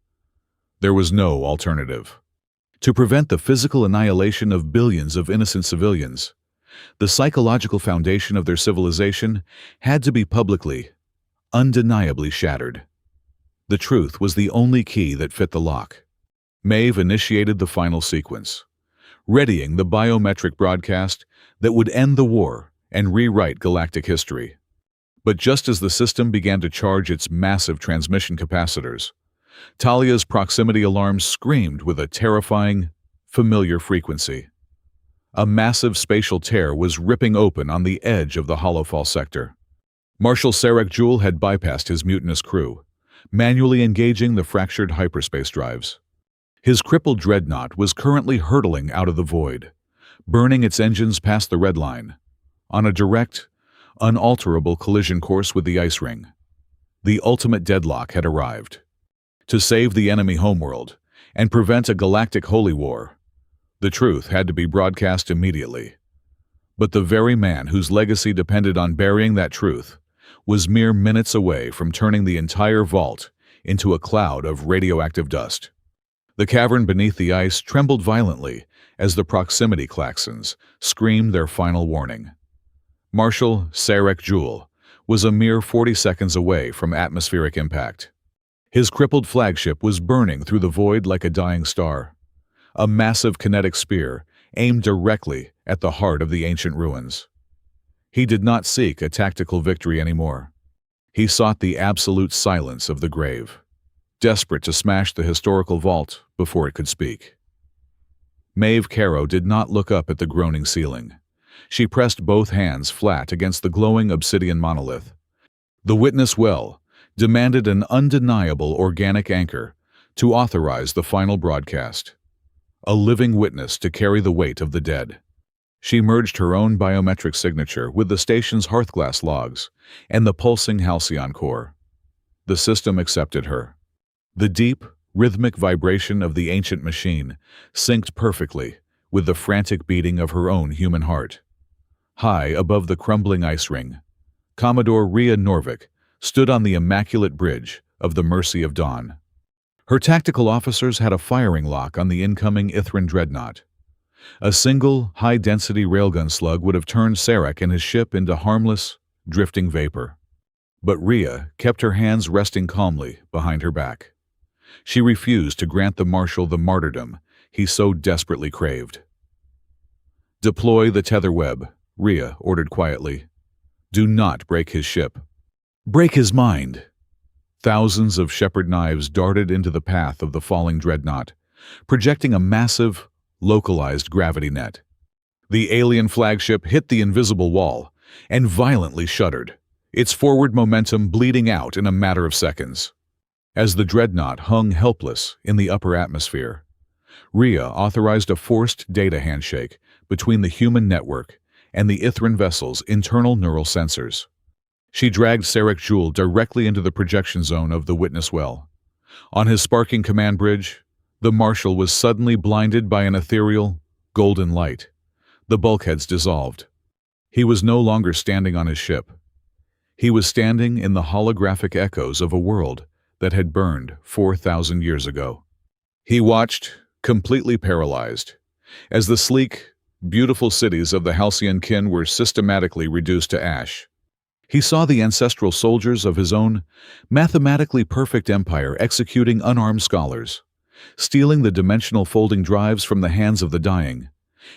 There was no alternative. To prevent the physical annihilation of billions of innocent civilians, the psychological foundation of their civilization had to be publicly, undeniably shattered. The truth was the only key that fit the lock. Maeve initiated the final sequence, readying the biometric broadcast that would end the war and rewrite galactic history. But just as the system began to charge its massive transmission capacitors, Talia's proximity alarms screamed with a terrifying, familiar frequency. A massive spatial tear was ripping open on the edge of the Holofall sector. Marshal Serak Jewel had bypassed his mutinous crew, manually engaging the fractured hyperspace drives. His crippled dreadnought was currently hurtling out of the void, burning its engines past the red line, on a direct, unalterable collision course with the ice ring. The ultimate deadlock had arrived. To save the enemy homeworld and prevent a galactic holy war, the truth had to be broadcast immediately. But the very man whose legacy depended on burying that truth was mere minutes away from turning the entire vault into a cloud of radioactive dust. The cavern beneath the ice trembled violently as the proximity klaxons screamed their final warning. Marshal Serak Jewel was a mere 40 seconds away from atmospheric impact. His crippled flagship was burning through the void like a dying star, a massive kinetic spear aimed directly at the heart of the ancient ruins. He did not seek a tactical victory anymore. He sought the absolute silence of the grave, desperate to smash the historical vault before it could speak. Maeve Caro did not look up at the groaning ceiling. She pressed both hands flat against the glowing obsidian monolith. The witness well demanded an undeniable organic anchor to authorize the final broadcast, a living witness to carry the weight of the dead. She merged her own biometric signature with the station's Hearthglass logs and the pulsing halcyon core. The system accepted her. The deep, rhythmic vibration of the ancient machine synced perfectly with the frantic beating of her own human heart. High above the crumbling ice ring, Commodore Norvik stood on the immaculate bridge of the Mercy of Dawn. Her tactical officers had a firing lock on the incoming Ithrine dreadnought. A single, high-density railgun slug would have turned Serak and his ship into harmless, drifting vapor. But Rhea kept her hands resting calmly behind her back. She refused to grant the Marshal the martyrdom he so desperately craved. "Deploy the tether web," Rhea ordered quietly. "Do not break his ship. Break his mind." Thousands of shepherd knives darted into the path of the falling dreadnought, projecting a massive, localized gravity net. The alien flagship hit the invisible wall and violently shuddered, its forward momentum bleeding out in a matter of seconds. As the dreadnought hung helpless in the upper atmosphere, Rhea authorized a forced data handshake between the human network and the Ithrine vessel's internal neural sensors. She dragged Serak Jewel directly into the projection zone of the witness well. On his sparking command bridge, the Marshal was suddenly blinded by an ethereal, golden light. The bulkheads dissolved. He was no longer standing on his ship. He was standing in the holographic echoes of a world that had burned 4,000 years ago. He watched, completely paralyzed, as the sleek, beautiful cities of the Halcyon kin were systematically reduced to ash. He saw the ancestral soldiers of his own mathematically perfect empire executing unarmed scholars, stealing the dimensional folding drives from the hands of the dying,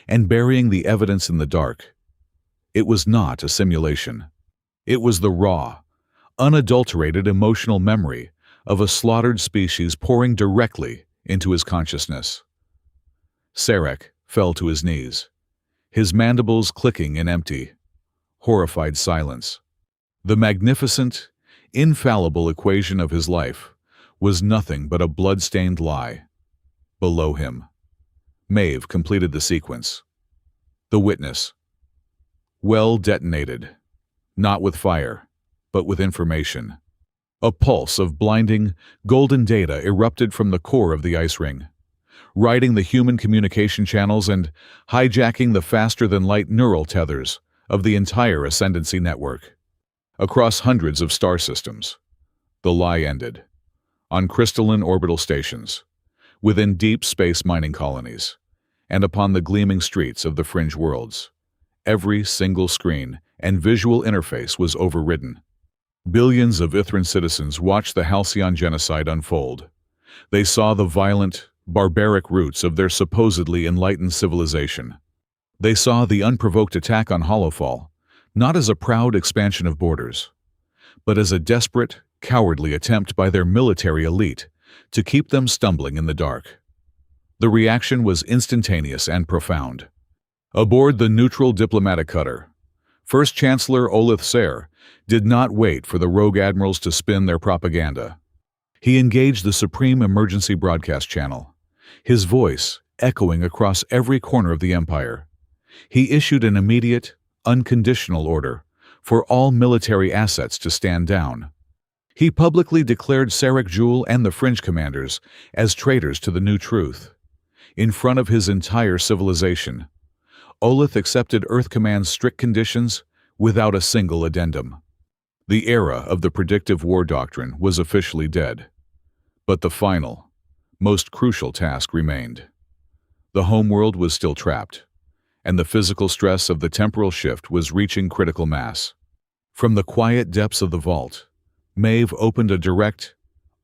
and burying the evidence in the dark. It was not a simulation. It was the raw, unadulterated emotional memory of a slaughtered species pouring directly into his consciousness. Serak fell to his knees, his mandibles clicking in empty, horrified silence. The magnificent, infallible equation of his life was nothing but a blood-stained lie. Below him, Maeve completed the sequence. The witness. Well detonated, not with fire, but with information. A pulse of blinding, golden data erupted from the core of the ice ring, riding the human communication channels and hijacking the faster-than-light neural tethers of the entire ascendancy network. Across hundreds of star systems, the lie ended. On crystalline orbital stations, within deep space mining colonies, and upon the gleaming streets of the fringe worlds, every single screen and visual interface was overridden. Billions of Ithrine citizens watched the Halcyon genocide unfold. They saw the violent, barbaric roots of their supposedly enlightened civilization. They saw the unprovoked attack on Holofall, not as a proud expansion of borders, but as a desperate, cowardly attempt by their military elite to keep them stumbling in the dark. The reaction was instantaneous and profound. Aboard the neutral diplomatic cutter, First Chancellor Olith Ser did not wait for the rogue admirals to spin their propaganda. He engaged the Supreme Emergency Broadcast Channel, his voice echoing across every corner of the Empire. He issued an immediate, unconditional order for all military assets to stand down. He publicly declared Serak Jewel and the Fringe commanders as traitors to the new truth. In front of his entire civilization, Olith accepted Earth Command's strict conditions without a single addendum. The era of the predictive war doctrine was officially dead. But the final, most crucial task remained. The homeworld was still trapped, and the physical stress of the temporal shift was reaching critical mass. From the quiet depths of the vault, Maeve opened a direct,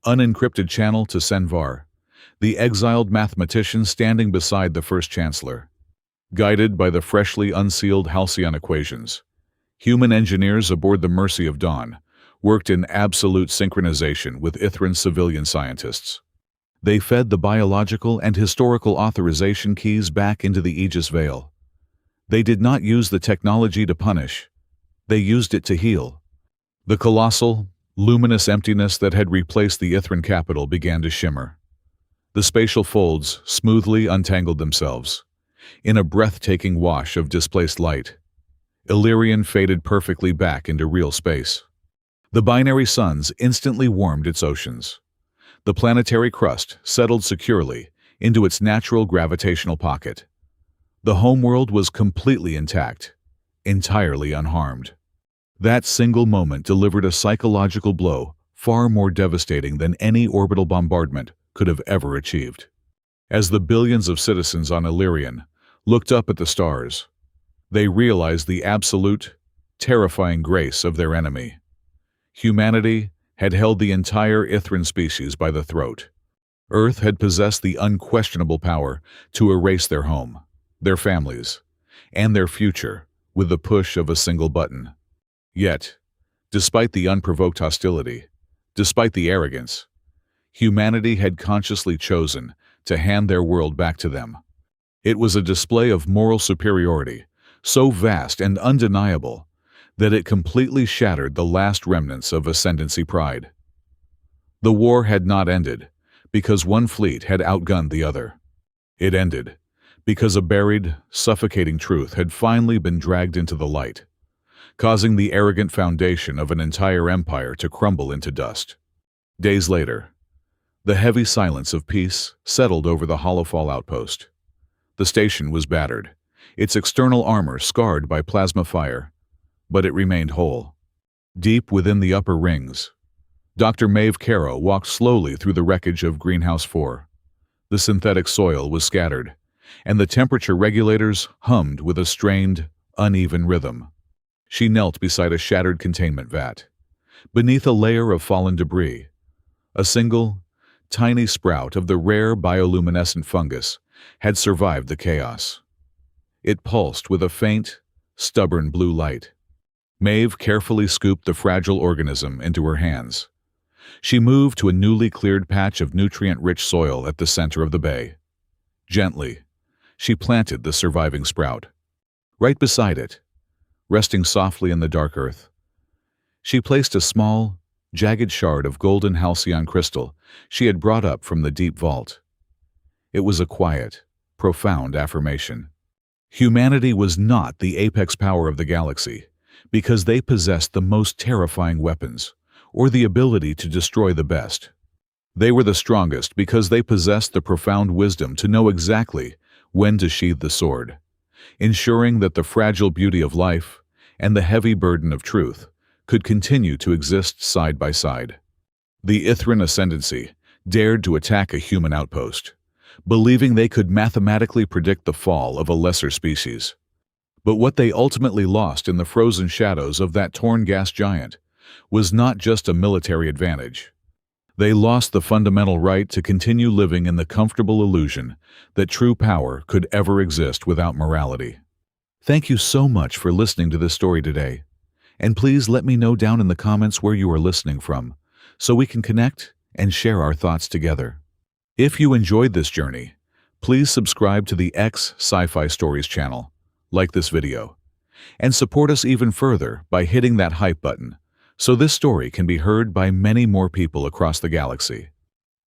unencrypted channel to Senvar, the exiled mathematician standing beside the first chancellor. Guided by the freshly unsealed Halcyon equations, human engineers aboard the Mercy of Dawn worked in absolute synchronization with Ithrine's civilian scientists. They fed the biological and historical authorization keys back into the Aigis Veil. They did not use the technology to punish. They used it to heal. The colossal, luminous emptiness that had replaced the Ithrine capital began to shimmer. The spatial folds smoothly untangled themselves. In a breathtaking wash of displaced light, Illyrian faded perfectly back into real space. The binary suns instantly warmed its oceans. The planetary crust settled securely into its natural gravitational pocket. The homeworld was completely intact, entirely unharmed. That single moment delivered a psychological blow far more devastating than any orbital bombardment could have ever achieved. As the billions of citizens on Illyrian looked up at the stars, they realized the absolute, terrifying grace of their enemy. Humanity had held the entire Ithrine species by the throat. Earth had possessed the unquestionable power to erase their home, their families, and their future with the push of a single button. Yet, despite the unprovoked hostility, despite the arrogance, humanity had consciously chosen to hand their world back to them. It was a display of moral superiority, so vast and undeniable that it completely shattered the last remnants of ascendancy pride. The war had not ended because one fleet had outgunned the other. It ended because a buried, suffocating truth had finally been dragged into the light, causing the arrogant foundation of an entire empire to crumble into dust. Days later, the heavy silence of peace settled over the Holofall outpost. The station was battered, its external armor scarred by plasma fire, but it remained whole. Deep within the upper rings, Dr. Maeve Caro walked slowly through the wreckage of Greenhouse 4. The synthetic soil was scattered, and the temperature regulators hummed with a strained, uneven rhythm. She knelt beside a shattered containment vat. Beneath a layer of fallen debris, a single, tiny sprout of the rare bioluminescent fungus had survived the chaos. It pulsed with a faint, stubborn blue light. Maeve carefully scooped the fragile organism into her hands. She moved to a newly cleared patch of nutrient-rich soil at the center of the bay. Gently, she planted the surviving sprout. Right beside it, resting softly in the dark earth, she placed a small, jagged shard of golden halcyon crystal she had brought up from the deep vault. It was a quiet, profound affirmation. Humanity was not the apex power of the galaxy because they possessed the most terrifying weapons or the ability to destroy the best. They were the strongest because they possessed the profound wisdom to know exactly when to sheathe the sword, ensuring that the fragile beauty of life and the heavy burden of truth could continue to exist side by side. The Ithrine ascendancy dared to attack a human outpost, believing they could mathematically predict the fall of a lesser species. But what they ultimately lost in the frozen shadows of that torn gas giant was not just a military advantage. They lost the fundamental right to continue living in the comfortable illusion that true power could ever exist without morality. Thank you so much for listening to this story today. And please let me know down in the comments where you are listening from, so we can connect and share our thoughts together. If you enjoyed this journey, please subscribe to the Sci-fi Stories channel, like this video, and support us even further by hitting that hype button, so this story can be heard by many more people across the galaxy.